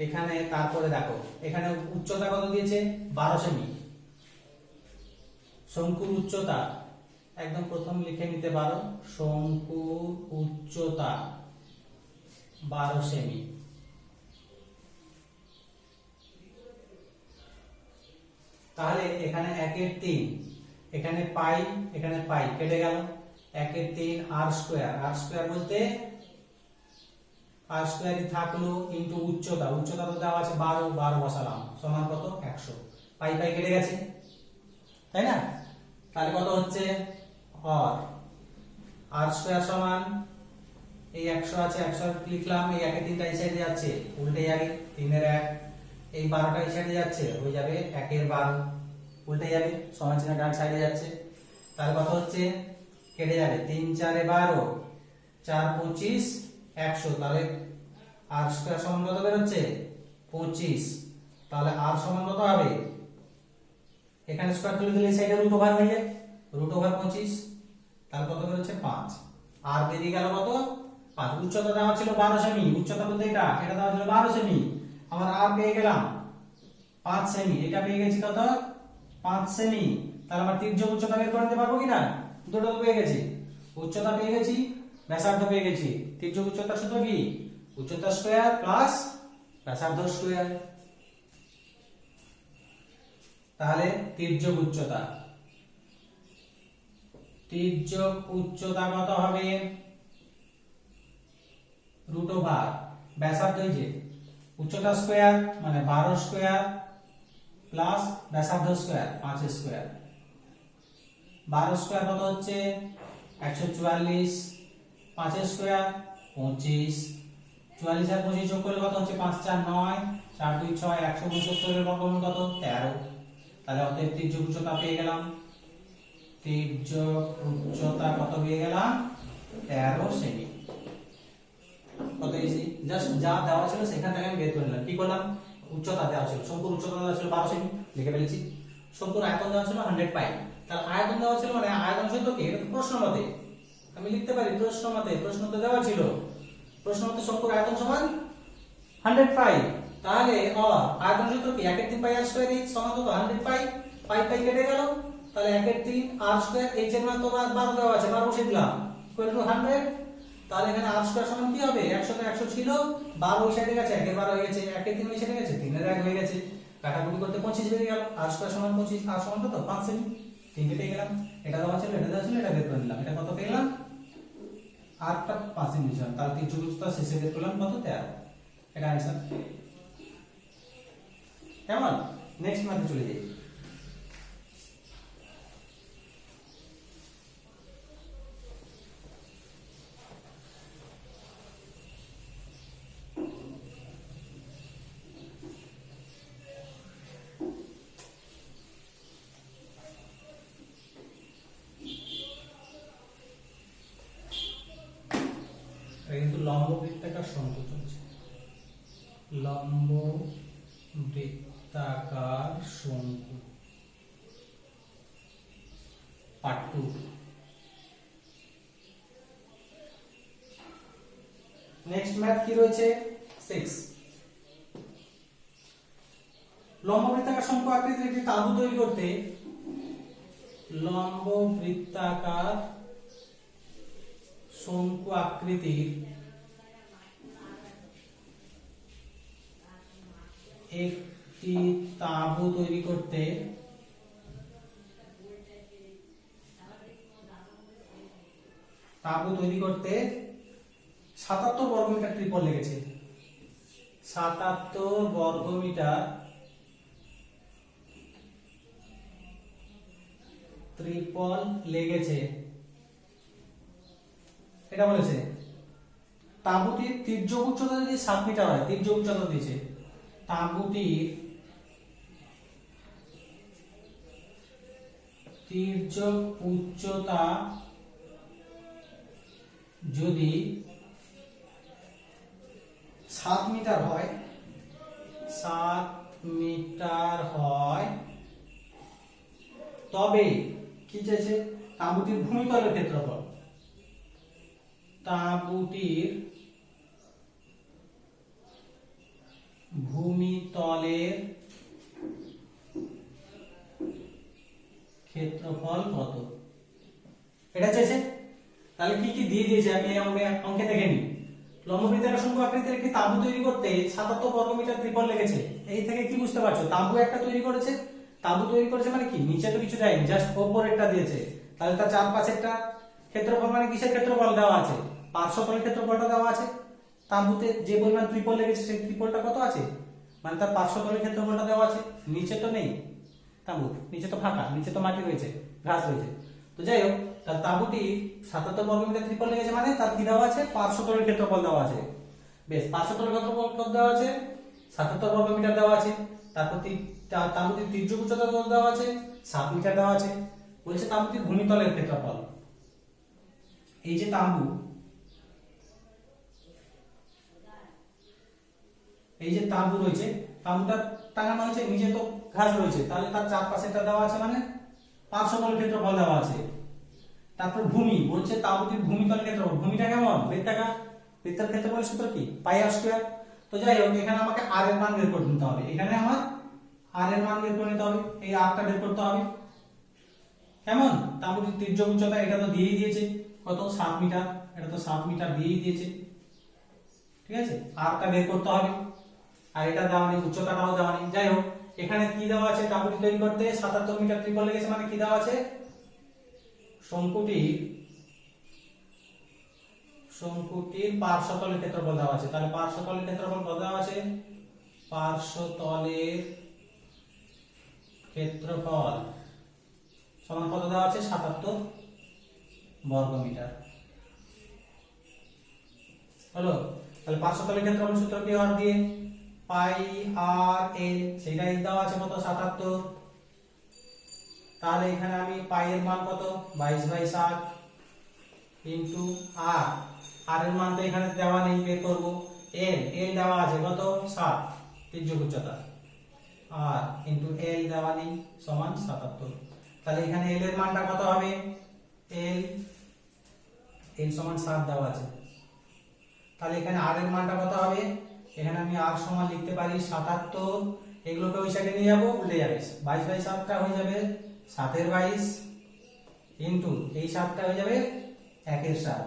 এখানে তারপরে দেখো, এখানে উচ্চতা কত দিয়েছে? 12 সেমি। শঙ্কুর উচ্চতা একদম প্রথম লিখে নিতে পারো, শঙ্কুর উচ্চতা 12 সেমি। তাহলে এখানে 1/3, এখানে পাই, এখানে পাই কেটে গেল, 1/3 আর স্কয়ার, আর স্কয়ার বলতে আর স্কয়ারই থাকলো ইনটু উচ্চতা, উচ্চতা তো দেওয়া আছে 12, 12 বসালাম, সমান কত? 100। পাই পাই কেটে গেছে, তাই না? তাহলে কত হচ্ছে আর আর স্কয়ার সমান এই 100 আছে 100 লিখলাম, এই 1 এর 3টা এই সাইডে যাচ্ছে উল্টে যাবে 3 এর 1, এই 12টা এই সাইডে যাচ্ছে হয়ে যাবে 1 এর 12 উল্টে যাবে, সমান চিহ্ন ডান সাইডে যাচ্ছে। তাহলে কত হচ্ছে কেটে যাবে 3 4 এ 12 4 25 100, তাহলে আর স্কয়ার সমান কত বের হচ্ছে 25। তাহলে আর সমান কত হবে, এখানে স্কয়ার তুলে দিলে এই সাইডে রুট ওভার হয়ে যায়, রুট ওভার 25, তাহলে কত বের হচ্ছে 5। আর বেরিয়ে গেল কত 5। উচ্চতা দেওয়া ছিল 12 সেমি, উচ্চতা বলতে এটা দেওয়া ছিল 12 সেমি, আমরা আর পেয়ে গেলাম 5 সেমি, এটা পেয়ে গেছি কত 5 সেমি। তাহলে আমরা তির্যক উচ্চতা বের করে নিতে পারবো কিনা, দুটো তো পেয়ে গেছি, উচ্চতা পেয়ে গেছি ব্যাসার্ধ পেয়ে গেছি। তির্যক উচ্চতার সূত্র কি, উচ্চতা স্কয়ার প্লাস ব্যাসার্ধ স্কয়ার। তাহলে তির্যক উচ্চতা কত হবে রুট ওভার ব্যাসার্ধ, এই যে উচ্চতা স্কয়ার মানে 12 স্কয়ার প্লাস ব্যাসার্ধ স্কয়ার 5 স্কয়ার। 12 স্কয়ার কত হচ্ছে 144, 5 স্কয়ার 25, 44 আর 25 যোগ করলে কত হচ্ছে 5 4 9, 4 2 6, 169 এর বর্গমূল কত 13। তাহলে অতএব তির্যক উচ্চতা পেয়ে গেলাম, তির্যক উচ্চতা কত পেয়ে গেলাম 13 সেমি। কত ইজি, জাস্ট যা দেওয়া ছিল সেখান থেকে আমি বের করে নিলাম। কি করলাম, উচ্চতা দেওয়া ছিল, শঙ্কুর উচ্চতা দেওয়া ছিল 12 সেমি লিখে ফেলেছি, শঙ্কুর আয়তন দেওয়া ছিল 100 পাই। তাহলে আয়তন দেওয়া ছিল মানে আয়তন সূত্র কি, এটা তো প্রশ্ন মতে আমি লিখতে পারি, প্রশ্ন মতে প্রশ্নতে দেওয়া ছিল, প্রশ্ন মতে শঙ্কুর আয়তন সমান 100 পাই। তাহলে আয়তন সূত্র কি 1 এর 3 পাই আর স্কয়ার h সমান কত 100 পাই, পাই পাই কেটে গেল, তাহলে 1 এর 3 আর স্কয়ার h এর মান তো 12 দেওয়া আছে, 12 বসিয়ে দিলাম ইকুয়াল টু 100। তাহলে এখানে আর স্কয়ার সমান কি হবে, 100 তো 100 ছিল, 12 ওই সাইডে গেছে 1 এর 12 হয়ে গেছে, 1 এর 3 ওই সাইডে গেছে 3 এর 1 হয়ে গেছে, কাটাকুটি করতে 25 বেরিয়ে গেল। আর স্কয়ার সমান 25, আর সমান কত 5 সেমি, 3 পেয়ে গেলাম। এটা দেওয়া ছিল এটা দেওয়া ছিল, এটা বের করে নিলাম, এটা কত পেয়ে গেলাম আরটা 5 সেমি নিলাম। তাহলে তির্যক উচ্চতা শেষে বের করলাম কত 13, এটা आंसर। কেমন, নেক্সট ম্যাথে চলে যাই। কিন্তু লম্ব বৃত্তাকার শঙ্কু চলছে, লম্ব বৃত্তাকার শঙ্কু পার্ট 2। নেক্সট ম্যাথ কি রয়েছে 6। লম্ব বৃত্তাকার শঙ্কু আকৃতির একটি তাঁবু তৈরি করতে লম্ব বৃত্তাকার শঙ্কু আকৃতির একটি তাঁবু তৈরি করতে তাঁবু তৈরি করতে 77 বর্গমিটার ত্রিপল লেগেছে, 77 বর্গমিটার ত্রিপল লেগেছে, এটা বলেছে। তাঁবুটির তির্যক উচ্চতা যদি 7 মিটার হয়, তির্যক উচ্চতা দিয়েছে, তাঁবুটির তির্যক উচ্চতা যদি 7 মিটার হয়, 7 মিটার হয়, তবে কি চাইছে তাঁবুটির ভূমিতলের ক্ষেত্রফল, তাঁবুটির ভূমিতলের ক্ষেত্রফল কত, এটা চাইছে। তাহলে কি কি দিয়ে দিয়েছে আমি অঙ্কে দেখে নিই। লম্ব বৃত্তাকার শঙ্কু আকৃতির একটি তাঁবু তৈরি করতে 77 বর্গমিটার ত্রিপল লেগেছে। এই থেকে কি বুঝতে পারছো, তাঁবু একটা তৈরি করেছে, তাঁবু তৈরি করেছে মানে কি নিচে তো কিছু দেয়নি, জাস্ট ওপরেরটা দিয়েছে। তাহলে তার চারপাশেরটা ক্ষেত্রফল মানে কিসের ক্ষেত্রফল দেওয়া আছে, পার্শ্বতলের ক্ষেত্রফলটা দেওয়া আছে। তাঁবুতে যে পরিমাণ ত্রিপল লেগেছে সেই ত্রিপলটা কত আছে, মানে তার পার্শ্বতলের ক্ষেত্রফলটা দেওয়া আছে, নিচে তো নেই। তাঁবু, নিচে তো ফাঁকা, নিচে তো মাটি রয়েছে, ঘাস রয়েছে। তো যাই হোক, তার তাঁবুটি 77 বর্গমিটার ত্রিপল লেগেছে, মানে তার কি দেওয়া আছে, পার্শ্বতলের ক্ষেত্রফল দেওয়া আছে। বেশ, পার্শ্বতলের ক্ষেত্রফল কত দেওয়া আছে, 77 বর্গমিটার দেওয়া আছে। তারপর তাঁবুটির তীর্যক উচ্চতা কত দেওয়া আছে, 7 মিটার দেওয়া আছে। বলছে তাঁবুটির ভূমিতলের ক্ষেত্রফল। এই যে তাঁবু, এই যে তাঁবু রয়েছে, তাঁবুটা টাঙানো হয়েছে, নিচে তো ঘাস রয়েছে, তাহলে তার চারপাশেটা দেওয়া আছে, মানে পার্শ্বতলের ক্ষেত্রফল দেওয়া আছে। তারপর ভূমি, বলছে তাঁবুটির ভূমিতলের ক্ষেত্রফল। ভূমিটা কেমন, বৃত্তাকার, বৃত্তের ক্ষেত্রফলের সূত্র কি, পাই আর স্কয়ার। তো যাই হোক, এখানে আমাকে আর এর মান বের করে নিতে হবে, এখানে আমার আর এর মান বের করে নিতে হবে, এই আরটা বের করতে হবে। কেমন, তাঁবুটির তীর্যক উচ্চতা এটা তো দিয়েই দিয়েছে, কত, 7 মিটার, এটা তো 7 মিটার দিয়েই দিয়েছে, ঠিক আছে। আরটা বের করতে হবে, আর এটা দেওয়া নেই, উচ্চতাটাও দেওয়া নেই। যাই হোক, এখানে কি দেওয়া আছে, তাঁবুটি তৈরি করতে 77 মিটার ত্রিপল লেগেছে, মানে কি দেওয়া আছে, শঙ্কুটির পার্শ্বতলের ক্ষেত্রফল দেওয়া আছে। তাহলে পার্শ্বতলের ক্ষেত্রফল কত দেওয়া আছে, পার্শ্বতলের ক্ষেত্রফল সমান কত দেওয়া আছে, 77 বর্গমিটার। হলো, তাহলে পার্শ্বতলের ক্ষেত্রফল সূত্র কি আর দিয়ে, পাই আর এল, সেটাই দেওয়া আছে কত, 77। তাহলে এখানে আমি পাই এর মান কত, 22/7 ইনটু আর, আর এর মান তো এখানে দেওয়া নেই, বের করব। এল দেওয়া আছে কত, 7 তীর্যক উচ্চতা, আর ইনটু এল দেওয়া নেই, সমান 77। তাহলে এখানে এল এর মানটা কত হবে, এল সমান 7 দেওয়া আছে। তাহলে এখানে আর এর মানটা কত হবে, এখানে আমি আর সমান লিখতে পারি 77, এগুলোকে ওই সাইডে নিয়ে যাবো, উল্টে যাবে, 22/7টা হয়ে যাবে 7 এর 22 ইনটু এই 7টা হয়ে যাবে 1 এর 7।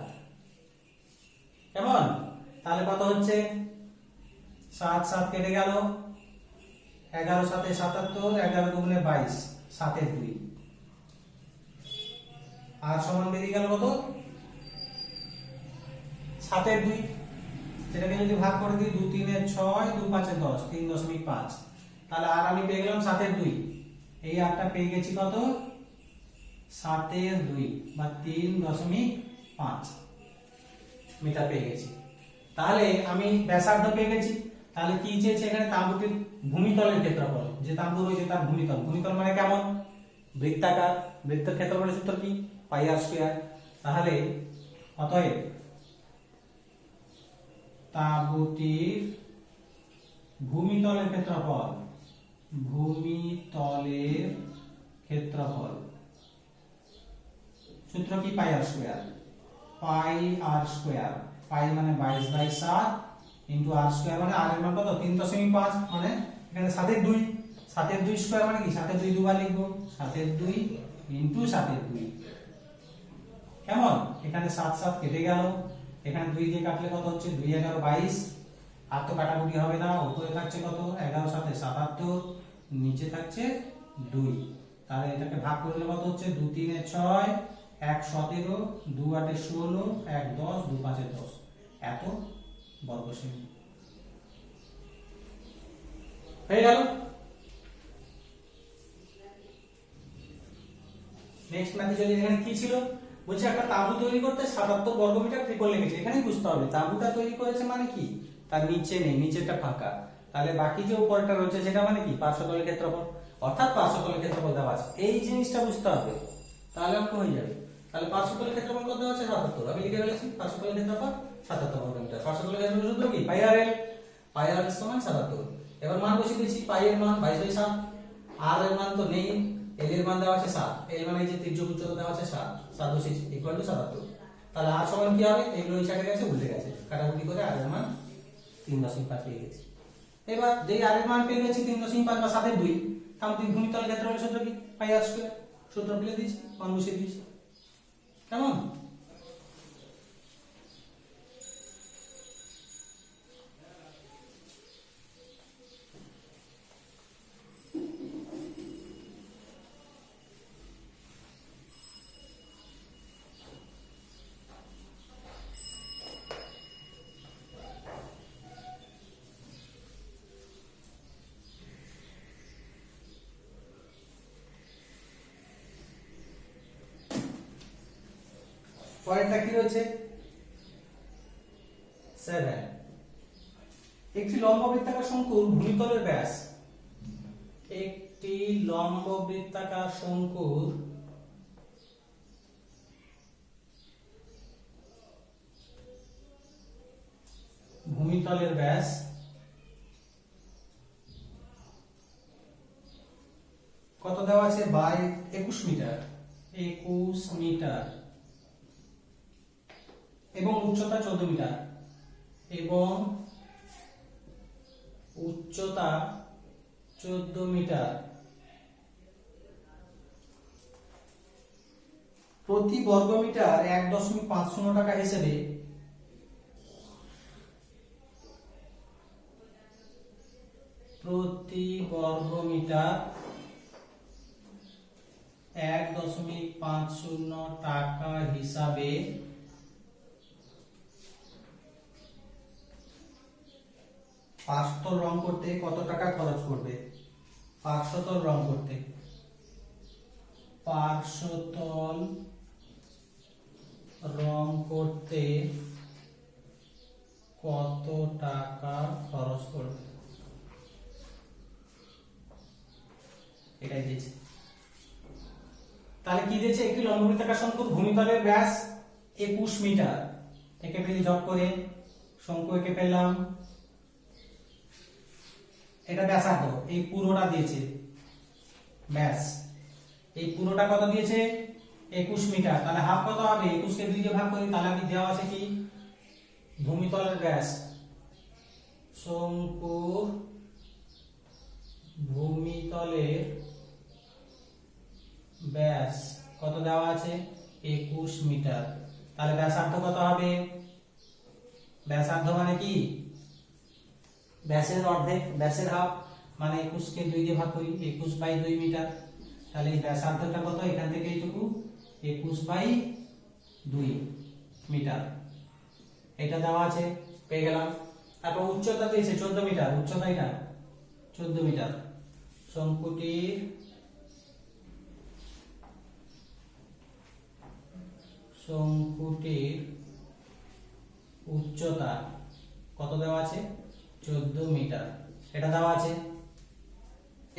কেমন, তাহলে কত হচ্ছে, 7 7 কেটে গেল, 11 7 77, 11 2 22, 7 এর 2, আর সমান বেরিয়ে গেল কত, 7 এর 2। সেটাকে যদি ভাগ করে দিই, 2 3 6, 2 5 10, 3.5, তাহলে আর আমি পেয়ে গেলাম 7 এর 2। এই আরটা পেয়ে গেছি কত, 7 এর 2 বা 3.5 মিটার পেয়ে গেছি। তাহলে আমি ব্যাসার্ধ পেয়ে গেছি। তাহলে কি চেয়েছে এখানে, তাঁবুটির ভূমিতলের ক্ষেত্রফল, যে তাঁবু রয়েছে তার ভূমিতল, ভূমিতল মানে কেমন, বৃত্তাকার, বৃত্তের ক্ষেত্রফলের সূত্র কি, পাই আর স্কয়ার। তাহলে অতএব তাঁবুটির ভূমিতলের ক্ষেত্রফল, ভূমিতলের ক্ষেত্রফল সূত্র কি, পাই আর স্কয়ার, পাই আর স্কয়ার, পাই মানে 22/7 ইনটু আর স্কয়ার, মানে আর এর মান কত, 3.5, মানে এখানে 7 এর 2, 7 এর 2 স্কয়ার মানে কি, 7 এর 2 দুবার লিখবো, 7 এর 2 ইনটু 7 এর 2। কেমন, এখানে 7 7 কেটে গেল, এখানে 2 দিয়ে কাটলে কত হচ্ছে, 2 11 22, আর তো কাটাকুটি হবে না, উপরে থাকছে কত, 11 7 77, নিচে থাকছে 2। তাহলে এটাকে ভাগ করলে কত হচ্ছে, 2 3 6, 1 17, 2 8 16, 1 10, 2 5 10, এত বর্গ সেমি হয়ে গেল। নেক্সট ম্যাথে চলে, এখানে কি ছিল, বলছে একটা তাঁবু তৈরি করতে 77 বর্গমিটার ত্রিপল লেগেছে। এখানেই বুঝতে হবে তাঁবুটা তৈরি করেছে মানে কি, তার নিচে নেই, নিচেটা ফাঁকা, তাহলে বাকি যে উপরটা রয়েছে সেটা মানে কি, পার্শ্বতলের ক্ষেত্রফল, অর্থাৎ পার্শ্বতলের ক্ষেত্রফল দেওয়া আছে, এই জিনিসটা বুঝতে হবে, তাহলে অঙ্ক হয়ে যাবে। তাহলে পার্শ্বতলের ক্ষেত্রফল কত আছে, 77, আমি লিখে ফেলেছি, পার্শ্বতলের ক্ষেত্রফল 77 বর্গমিটার। পার্শ্বতলের ক্ষেত্রফল সূত্র কি, পাই আর এল, পাই আর এল সমান 77। এবার মান বসিয়ে দিচ্ছি, পাই এর মান 22/7, আর এর মান তো নেই, এল এর মান দেওয়া আছে 7, এল মানে এই যে তীর্যক উচ্চতা দেওয়া আছে 7, 7 বসিয়েছি ইকুয়াল টু 77। তাহলে আর সমান কি হবে, এগুলো ওই সাইডে গেছে, উল্টে গেছে, কাটাকুটি করে আর এর মান 3.5 পেয়ে গেছি। এবার যেই আর এর মান পেয়ে গেছি 3.5 বা 7 এর 2, তাহলে ভূমিতল ক্ষেত্রফলের সূত্র কি, পাই আর স্কয়ার, সূত্র ফেলে দিয়েছি, মান বসিয়ে দিয়েছি। কেমন, পরেরটা কি রয়েছে 7। একটি লম্ব বৃত্তাকার শঙ্কুর ভূমিতলের ব্যাস, একটি লম্ব বৃত্তাকার শঙ্কুর ভূমিতলের ব্যাস কত দেওয়া আছে, বাই 21 মিটার, 21 মিটার এবং উচ্চতা 14 মিটার, এবং উচ্চতা 14 মিটার। প্রতি বর্গমিটার 1.50 টাকা হিসেবে প্রতি বর্গমিটার 1.50 টাকা হিসাবে পাঁচতল রং করতে কত টাকা খরচ করবে? পাঁচশতল রং করতে পাঁচশতল রং করতে কত টাকা খরচ করবে, এটাই দিয়েছে। তাহলে কি দিয়েছে, একটি লম্ব বৃত্তাকার শঙ্কুর ভূমিতলের ব্যাস 21 মিটার, একে পেলে যোগ করে শঙ্কু একে পেলাম, এটা ব্যাসার্ধ, এই পুরোটা দিয়েছে ব্যাস, এই পুরোটা কত দিয়েছে 21 মিটার। তাহলে হাফ কত হবে, 21 কে 2 দিয়ে ভাগ করি, তাহলে আমি দেওয়া আছে কি ভূমিতলের ব্যাস, শঙ্কুর ভূমিতলের ব্যাস কত দেওয়া আছে 21 মিটার। তাহলে ব্যাসার্ধ কত হবে, ব্যাসার্ধ মানে কি ব্যাসের অর্ধেক, ব্যাসের হাফ, মানে 21 কে 2 দিয়ে ভাগ করি, 21/2 মিটার। তাহলে এই ব্যাসার্ধটা কত, এখান থেকে এইটুকু 21/2 মিটার, এটা দেওয়া আছে, পেয়ে গেলাম। তারপর উচ্চতা দিয়েছে 14 মিটার, উচ্চতা এটা 14 মিটার। শঙ্কুটির উচ্চতা কত দেওয়া আছে 14 মিটার, এটা দেওয়া আছে।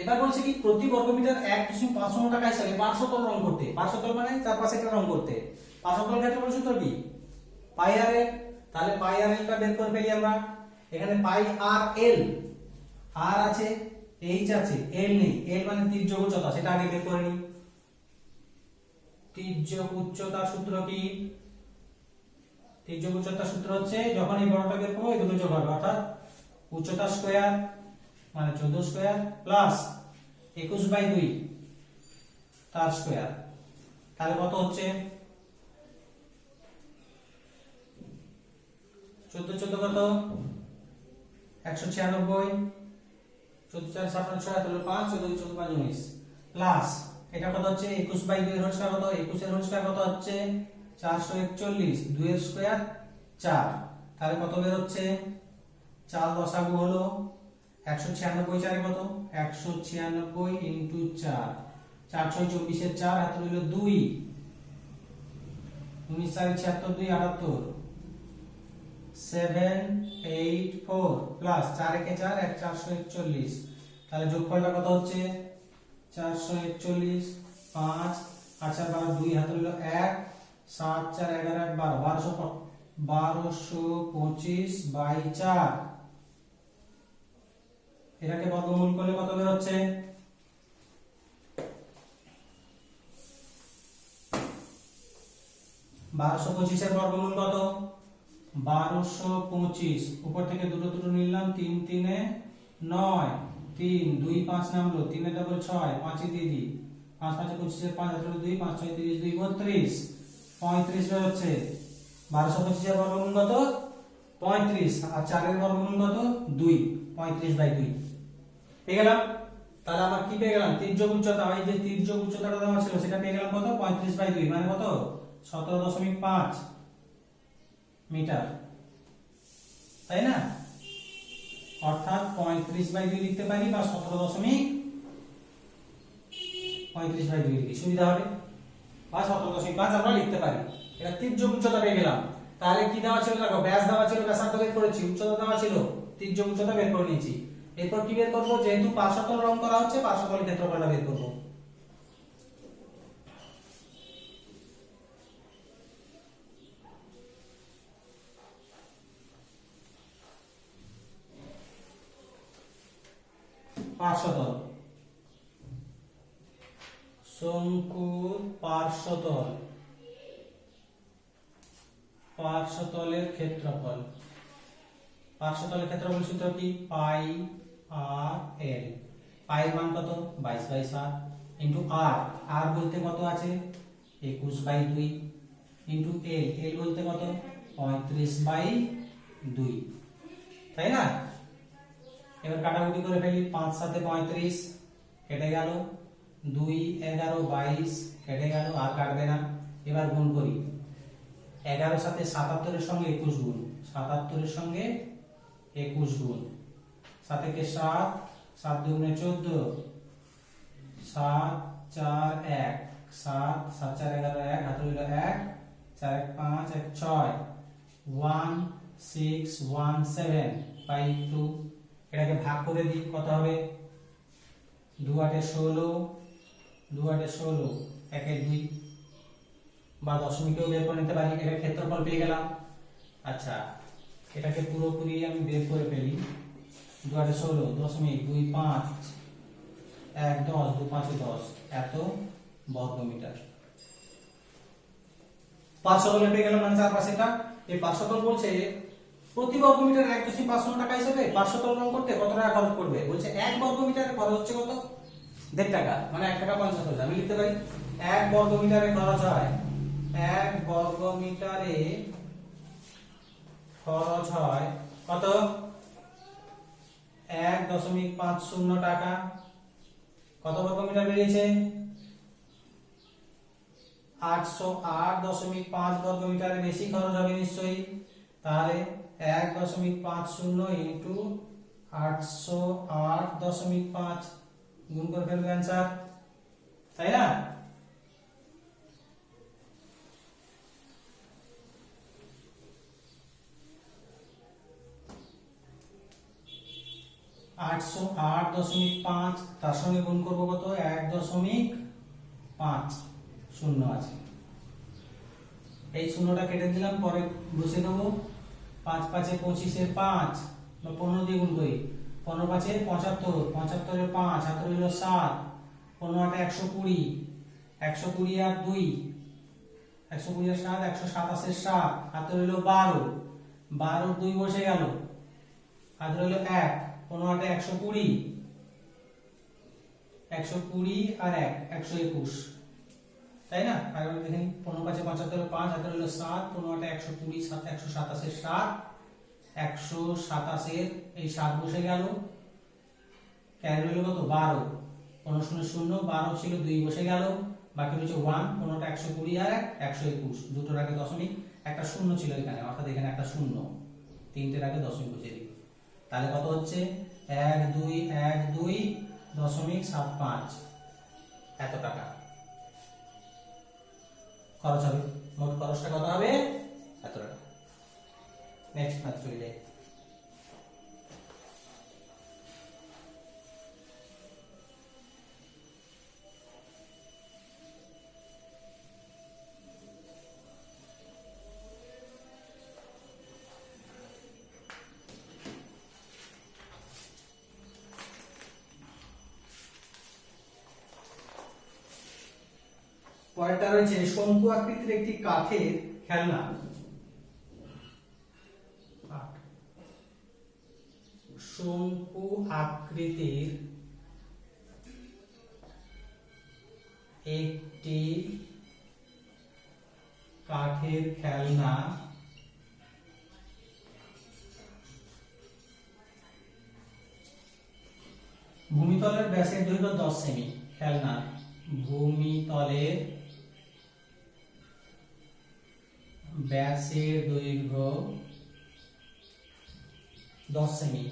এবার বলছে কি প্রতি বর্গমিটার 1.50 টাকা হিসাবে পাঁচশতল রং করতে, পাঁচশতল মানে চারপাশে একটা রং করতে, পাঁচশতল ক্ষেত্রফল সূত্র কি পাই আর এল। তাহলে পাই আর এলটা বের করে ফেলি আমরা, এখানে পাই আর এল, আর আছে এইচ আছে, এল নেই, এল মানে তির্যক উচ্চতা, সেটা আগে বের করে নিই। তির্যক উচ্চতার সূত্র কি, তির্যক উচ্চতার সূত্র হচ্ছে যখন এই বড়টা বের করব এই দুটো যোগ হবে, অর্থাৎ উচ্চতা স্কয়ার মানে 14 স্কয়ার প্লাস 21/2 তার স্কয়ার, তাহলে কত হচ্ছে 14 কত 196, 14 4 7 6 তাহলে 5, 14 14 5 19 প্লাস এটা কত হচ্ছে 21/2 এর হোল স্কয়ার কত, 21 এর হোল স্কয়ার কত হচ্ছে 441, 2 এর স্কয়ার 4, তাহলে কত বের হচ্ছে 4 লসাগু হলো 196, 4 কত 196 ইনটু 4, 4 6 24 এর 4 হাতে রইল 2, 19 4 76 2 78, 784 প্লাস 4 একে 4 1 441, তাহলে যোগফলটা কত হচ্ছে 441 5 8 4 12 2 হাতে রইল 1 7 4 11 8 12 1225/4, এটাকে বর্গমূল করলে কত বের হচ্ছে 1225 এর বর্গমূল কত 1225, উপর থেকে দুটো দুটো নিলাম, 3 3 এ 9, 3 2 5 নামলো, 3 এ ডবল 6, 5 এ দিয়ে দিই, 5 5 25 এর 5 হাতে 2, 5 6 30 2 32, 35 বের হচ্ছে। 1225 এর বর্গমূল কত 35, আর 4 এর বর্গমূল কত 2, 35/2 পেয়ে গেলাম। তাহলে আমরা কি পেয়ে গেলাম, তির্যক উচ্চতা, এই যে তির্যক উচ্চতাটা দেওয়া ছিল সেটা পেয়ে গেলাম কত 35/2 মানে কত 17.5 মিটার, তাই না, অর্থাৎ 35/2 লিখতে পারি বা 17.35/2 লিখি সুবিধা হবে, বা 17.5 আমরা লিখতে পারি। এটা তির্যক উচ্চতা পেয়ে গেলাম। তাহলে কি দেওয়া ছিল দেখো, ব্যাস দেওয়া ছিল, ব্যাসার্ধ বের করেছি, উচ্চতা দেওয়া ছিল, তির্যক উচ্চতা বের করে নিয়েছি। এরপর কি বের করব, যেহেতু পার্শ্বতল রং করা হচ্ছে পার্শ্বতল ক্ষেত্রফলটা বের করব। পার্শ্বতল, শঙ্কুর পার্শ্বতল, পার্শ্বতলের ক্ষেত্রফল। পার্শ্বতলের ক্ষেত্রফল সূত্র কি, পাই আর এল। পাই এর মান কত, 22/7 ইনটু আর, আর বলতে কত আছে 21/2 ইনটু এল, এল বলতে কত 35/2, তাই না? এবার কাটাকুটি করে ফেলি, 5 7 35 কেটে গেল, 2 11 22 কেটে গেল, আর কাটবে না। এবার গুণ করি, 11 সাথে 77 এর সঙ্গে 21 গুণ, 77 এর সঙ্গে 21 গুণ, 7 কে 7, 7 দুগুণে 14, 7 4 1, 7 7 4 11 1, হাতে হলো 1, 4 1 5 1 6, 1 6 1 7 বাই 2। এটাকে ভাগ করে দিই, কত হবে, 2 8 16, 2 8 16, 1 2, বা দশমিকেও বের করে নিতে পারি। এটা ক্ষেত্রফল পেয়ে গেলাম। আচ্ছা, এটাকে পুরোপুরি আমি বের করে ফেলি, 2 8 16, 0.25, 1 10, 2 5 10, এত বর্গমিটার। পার্শ্বতল পেয়ে গেলাম, মানে চারপাশেটা। এই পার্শ্বতল বলছে প্রতি বর্গমিটার 1.5 টাকা হিসেবে পার্শ্বতল রং করতে কত টাকা খরচ পড়বে, বলছে 1 বর্গমিটারে খরচ হচ্ছে কত, 1.5 টাকা, মানে 1 টাকা 50 পয়সা। আমি লিখতে পারি 1 বর্গমিটারে খরচ হয়, 1 বর্গমিটারে খরচ হয় কত, 1.50 টাকা। কত বর্গমিটার বেরিয়েছে, 808.5 বর্গমিটারে বেশি খরচ হবে নিশ্চয়ই। তাহলে 1.50 ইন্টু 808.5 গুণ করে ফেলবে অ্যান্সার, তাই না? আটশো 8.5, তার সঙ্গে গুণ করবো কত, 1.50 আছে। এই শূন্যটা কেটে দিলাম, পরে বসে দেবো। 5 5 এ 25 এর 5, 15 দিয়ে গুণ করি, 15 5 এর 75, 75 এর 5, হাতে রইল 7, 15 8 120, 120 আর 2, 120 আর 7, 127 এর 7, হাতে রইল 12, 12 2 বসে গেল, হাতে রইল 1, 15 8 120, 120 আর 1 121, তাই না? আর দেখেন 15 5 75 এর 5, হাতে রইল 7, 15 8 120, 7 127 এর 7, 127 এর এই 7 বসে গেল, ক্যারি রইল কত 12, 15 0 0, 12 ছিল 2 বসে গেল, বাকি রয়েছে 1, 15 টা 120 আর 121, দুটোর আগে দশমিক, একটা শূন্য ছিল এখানে, অর্থাৎ এখানে একটা শূন্য, তিনটের আগে দশমিক বসিয়ে দিই। তাহলে কত হচ্ছে 1212.75 এত টাকা খরচ হবে। মোট খরচটা কত হবে, এত টাকা। নেক্সট ম্যাথ চলে যাই। পরেরটা রয়েছে শঙ্কু আকৃতির একটি কাঠের খেলনা, শঙ্কু আকৃতির একটি কাঠের খেলনা ভূমিতলের ব্যাসের দৈর্ঘ্য 10 সেমি। খেলনা ভূমিতলের ব্যাসের দৈর্ঘ্য 10 সেমি।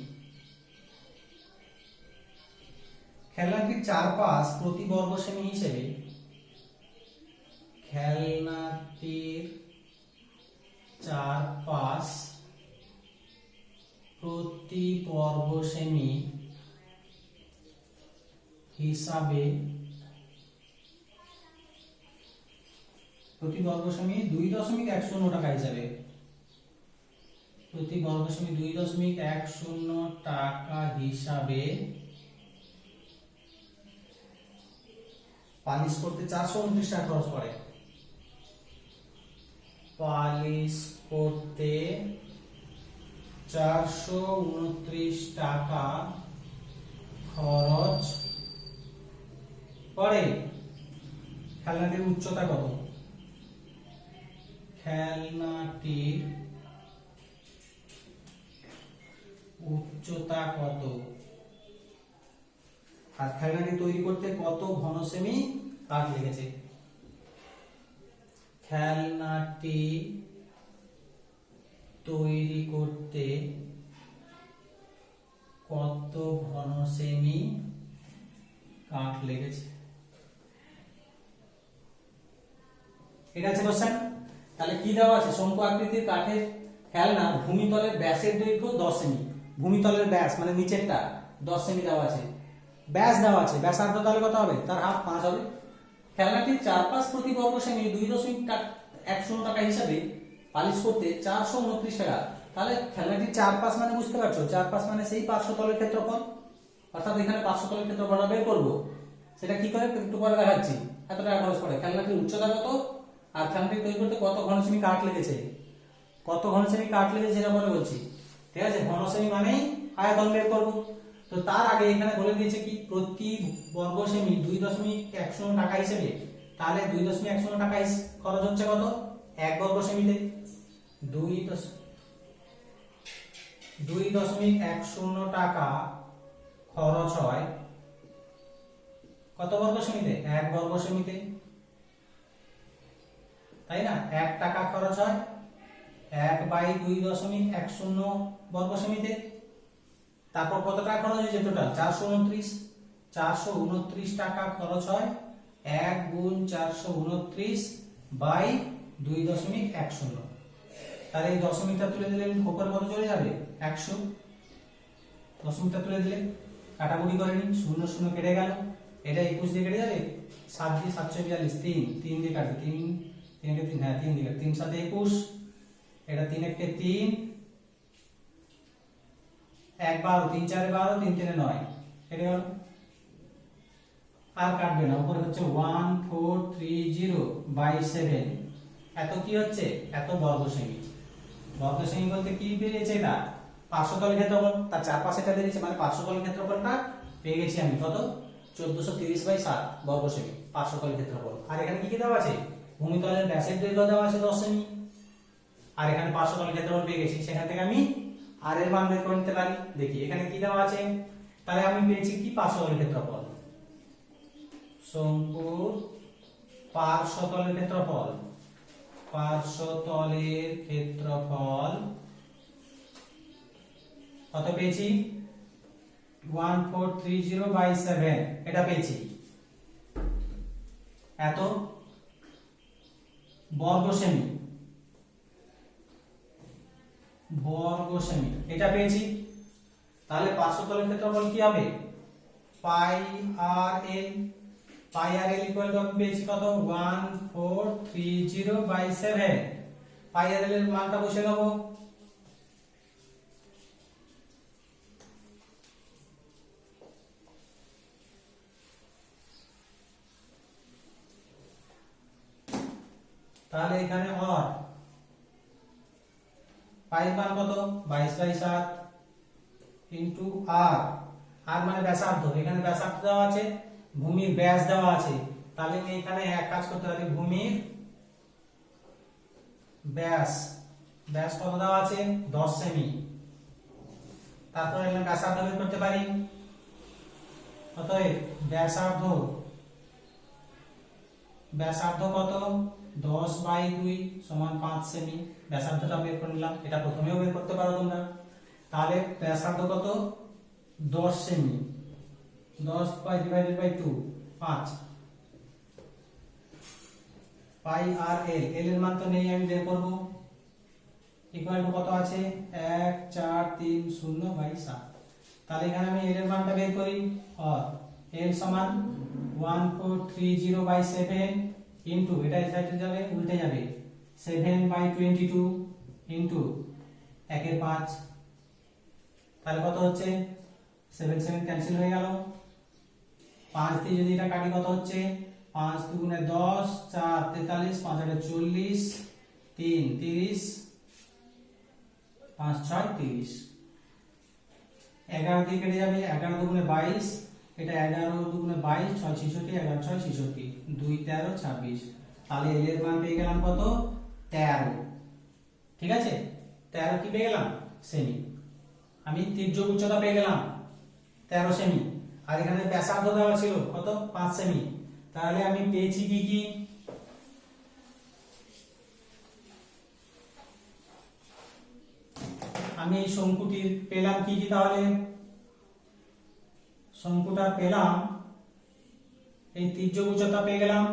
খেলনাটির চারপাশ প্রতি বর্গ সেমি হিসেবে খেলনাটির 4/5 প্রতি বর্গ সেমি হিসাবে প্রতি বর্গ সেমি 2.10 টাকা হিসাবে প্রতি বর্গ সেমি 2.10 টাকা হিসাবে পালিশ করতে 429 টাকা খরচ পড়ে। পালিশ করতে 429 টাকা খরচ পড়ে। খেলনাটির উচ্চতা কত? খেলনাটির উচ্চতা কত আর খেলনাটি তৈরি করতে কত ঘন সেমি কাঠ লেগেছে? খেলনাটি তৈরি করতে কত ঘন সেমি কাঠ লেগেছে? এটা আছে কোশ্চেন। তাহলে কি দেওয়া আছে? শঙ্কু আকৃতির কাঠের খেলনা ভূমিতলের ব্যাসের দৈর্ঘ্য 10 সেমি। ভূমিতলের ব্যাস মানে নিচেরটা 10 সেমি দেওয়া আছে, ব্যাস দেওয়া আছে, ব্যাসার্ধ তাহলে কত হবে? তার হাফ 5 হবে। খেলনাটির 4/5 প্রতি বর্গ সেমি 2.10 টাকা হিসাবে পালিশ করতে 429 টাকা। তাহলে খেলনাটির 4/5 মানে বুঝতে পারছো, 4/5 মানে সেই 500 তলের ক্ষেত্রফল, অর্থাৎ এখানে 500 তলের ক্ষেত্রফলটা বের করব। সেটা কি করে একটু পরে দেখাচ্ছি। এত টাকা খরচ পড়ে। খেলনাটির উচ্চতা কত আর খেলনাটি তৈরি করতে কত ঘন সেমি কাঠ লেগেছে, কত ঘন সেমি কাঠ লেগেছে সেটা পরে বলছি। ঠিক আছে, ঘন সেমি মানেই আয়তন বের করব। তো তার আগে এখানে বলে দিয়েছে কি প্রতি বর্গ সেমি 2.10 টাকা হিসেবে। তাহলে 2.10 টাকা খরচ হচ্ছে কত? 1 বর্গ সেমিতে 2.10 টাকা খরচ হয় কত বর্গ সেমিতে? 1 বর্গ সেমিতে, তাই না? 1 টাকা খরচ হয় 1/2.10 বর্গ সেমিতে। তারপর কত টাকা খরচ হয়েছে টোটাল? 429 টাকা খরচ হয় 1 গুণ 429 বাই 2.10। তাহলে এই দশমিকটা তুলে দিলে উপরে কত চলে যাবে? 100। দশমিকটা তুলে দিলে কাটাকুটি করে নিন, 0 0 কেটে গেল, এটা 21 দিয়ে কেটে যাবে, 7 দিয়ে 742, 3 দিয়ে কাটবে, 3 3 কে 3, হ্যাঁ 3 দিয়ে 3 7 21, এটা 3 1 কে 3, 1 12, 3 4 12, 3 3 9, কেটে গেল। আর কাটবে না, উপরে হচ্ছে 1430/7। এত কি হচ্ছে? এত বর্গ সেমি। বর্গ সেমি বলতে কি বেরিয়েছে? এটা 500 তলের ক্ষেত্রফল, তার চারপাশে এটা বেরিয়েছে, মানে 500 তলের ক্ষেত্রফলটা পেয়ে গেছি আমি। কত? 1430/7 বর্গ সেমি 500 তলের ক্ষেত্রফল। আর এখানে কি কি দেওয়া আছে? ভূমিতলের ব্যাসের দৈর্ঘ্য দেওয়া আছে 10 সেমি। আর এখানে 500 তলের ক্ষেত্রফল পেয়ে গেছি, সেখান থেকে আমি আর এর মান বের করে নিতে পারি। দেখি এখানে কি দেওয়া আছে। তাহলে আমি পেয়েছি কি? 500 তলের ক্ষেত্রফল। শঙ্কুর পার্শ্বতলের ক্ষেত্রফল, পার্শ্বতলের ক্ষেত্রফল কত পেয়েছি? 1430/7 এটা পেয়েছি। এত বর্গ সেমি, বর্গ সেমি এটা পেয়েছি। তাহলে 500 তলের ক্ষেত্রফল কি হবে? পাই আর এল। পাই আর এল ইকুয়াল টু আমি পেয়েছি কত? 1430/7। পাই আর এল এর মানটা বসে নেব। তাহলে এখানে আর পাই মান কত? 22/7 ইনটু আর। আর মানে ব্যাসার্ধ, এখানে ব্যাসার্ধ দেওয়া আছে, ভূমির ব্যাস দেওয়া আছে। তাহলে এখানে এক কাজ করতে পারি, ভূমির ব্যাস, ব্যাস কত দেওয়া আছে? 10 সেমি। তারপর এখানে ব্যাসার্ধ বের করতে পারি। অতএব ব্যাসার্ধ, ব্যাসার্ধ কত? 10/2 সমান 5 সেমি। ব্যাসার্ধটা বের করে নিলাম, এটা প্রথমেও বের করতে পারো তোমরা। তাহলে ব্যাসার্ধ কত? 10 সেমি। 10/2 5। পাই আর এল, এল এর মান তো নেই, আমি বের করব। ইকুয়াল টু কত আছে 1 4 3 0 বাই 7। তাহলে এখানে আমি এল এর মানটা বের করি, আর এল সমান 1430 বাই 7 ইনটু এটা এই সাইডে যাবে উল্টে যাবে 7 বাই 22 ইনটু 1 এর 5। তাহলে কত হচ্ছে 7 7 ক্যান্সেল হয়ে গেল। 5 দিয়ে যদি এটা কাটি কত হচ্ছে 5 দুগুণে 10 4 43 5 8 40 3 30 5 6 30। 11 দিয়ে কেটে যাবে 11 দুগুণে 22, এটা 11 দুগুণে 22 6 66 11 6 66 2 13 26। তাহলে এল এর মান পেয়ে গেলাম কত 13। ঠিক আছে, 13 কি পেয়ে গেলাম সেমি। আমি তির্যক উচ্চতা পেয়ে গেলাম 13 সেমি, আর এখানে ব্যাসার্ধ দেওয়া ছিল কত 5 সেমি। তাহলে আমি পেয়েছি কি কি, আমি এই শঙ্কুটির পেলাম কি কি, তাহলে শঙ্কুটা পেলাম এই তির্যক উচ্চতা পেয়ে গেলাম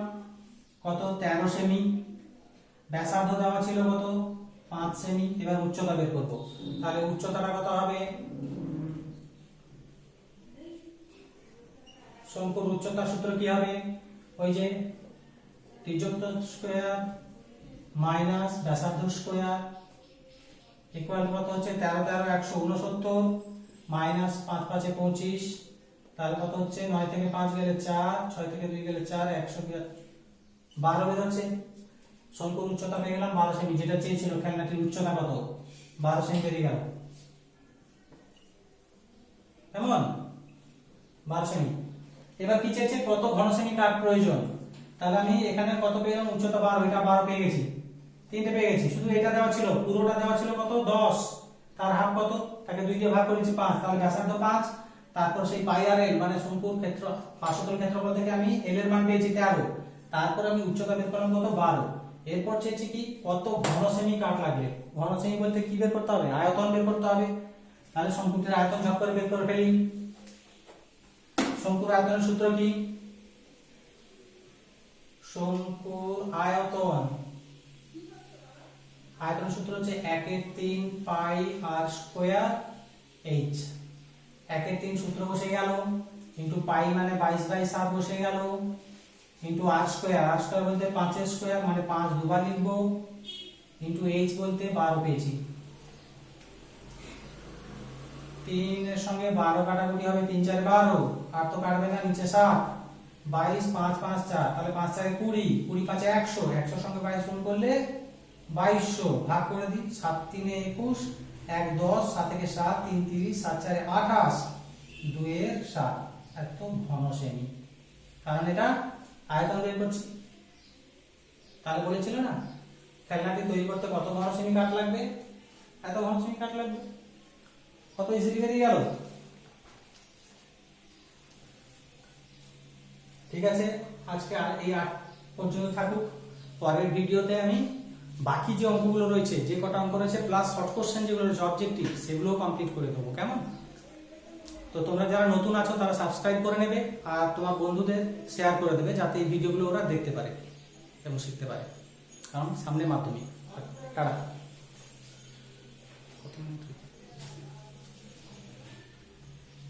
কত 13 সেমি, ব্যাসার্ধ দেওয়া ছিল কত 5 সেমি। এবার উচ্চতা বের করব, তাহলে উচ্চতাটা কত হবে, শঙ্কুর উচ্চতার সূত্র কি হবে, ওই যে তির্যক স্কয়ার মাইনাস ব্যাসার্ধ স্কয়ার ইকুয়াল কত হচ্ছে 13 13 169 মাইনাস 5 5 25। তাহলে কত হচ্ছে 9 থেকে 5 গেলে 4, 6 থেকে 2 গেলে 4, 112 বের হচ্ছে। শঙ্কুর উচ্চতা পেয়ে গেলাম 12 সেমি, যেটা চেয়েছিল খেলনাটির উচ্চতা কত 12 সেমি বেরিয়ে গেল, কেমন 12 সেমি। এবার কি চেয়েছে কত ঘন সেমি কাঠ প্রয়োজন, তাহলে আমি এখানে কত পেলাম উচ্চতা 12, এটা 12 পেয়ে গেছি, তিনটে পেয়ে গেছি। শুধু এটা দেওয়া ছিল, পুরোটা দেওয়া ছিল কত 10, তার হাফ কত, তাকে 2 দিয়ে ভাগ করেছি 5, তাহলে ব্যাসার্ধ 5। তারপর সেই পাই আর এল মানে শঙ্কুর ক্ষেত্র পার্শ্বতল ক্ষেত্রফল থেকে আমি এল এর মান পেয়েছি 13, তারপর আমি উচ্চতা বের করলাম কত 12। এরপর চেয়েছি কি কত ঘন সেমি কাঠ লাগবে, ঘন সেমি বলতে কি বের করতে হবে, আয়তন বের করতে হবে। তাহলে শঙ্কুটির আয়তন ঝপ করে বের করে ফেলি। শঙ্কুর আয়তনের সূত্র কি, শঙ্কুর আয়তন, আয়তনের সূত্র হচ্ছে 1/3 পাই আর স্কয়ার এইচ। 1/3 সূত্র বসে গেল, ইনটু পাই মানে 22/7 বসে গেল, ইনটু আর স্কয়ার, আর স্কয়ার বলতে 5 এর স্কয়ার মানে 5 দুবার লিখবো, ইনটু এইচ বলতে 12 পেয়েছি। 3 এর সঙ্গে 12 কাটাকুটি হবে, 3 4 12, আর তো কাটবে না, নিচে 7, 22 5 5 4, তাহলে 5 4 20, 20 5 100, 100 সঙ্গে 22 গুণ করলে 2200, ভাগ করে দিই 7 3 21, 1 10, 7 থেকে 7 3 30, 7 4 28, 2 এর 7, এত ঘন সেমি। কারণ এটা আয়তন বের করছি। তাহলে বলেছিল না খেলনাটি তৈরি করতে কত ঘন সেমি কাঠ লাগবে, এত ঘন সেমি কাঠ লাগবে, কত ইজিলি বেরিয়ে গেল। ঠিক আছে, আজকে এই 8 পর্যন্ত থাকুক। পরের ভিডিওতে আমি বাকি যে অঙ্কগুলো রয়েছে, যে কটা অঙ্ক রয়েছে প্লাস শর্ট কোশ্চেন যেগুলো রয়েছে অবজেক্টিভ, সেগুলোও কমপ্লিট করে দেবো, কেমন। তো তোমরা যারা নতুন আছো তারা সাবস্ক্রাইব করে নেবে, আর তোমার বন্ধুদের শেয়ার করে দেবে, যাতে এই ভিডিওগুলো ওরা দেখতে পারে এবং শিখতে পারে, কারণ সামনে মাধ্যমিক। টাটা।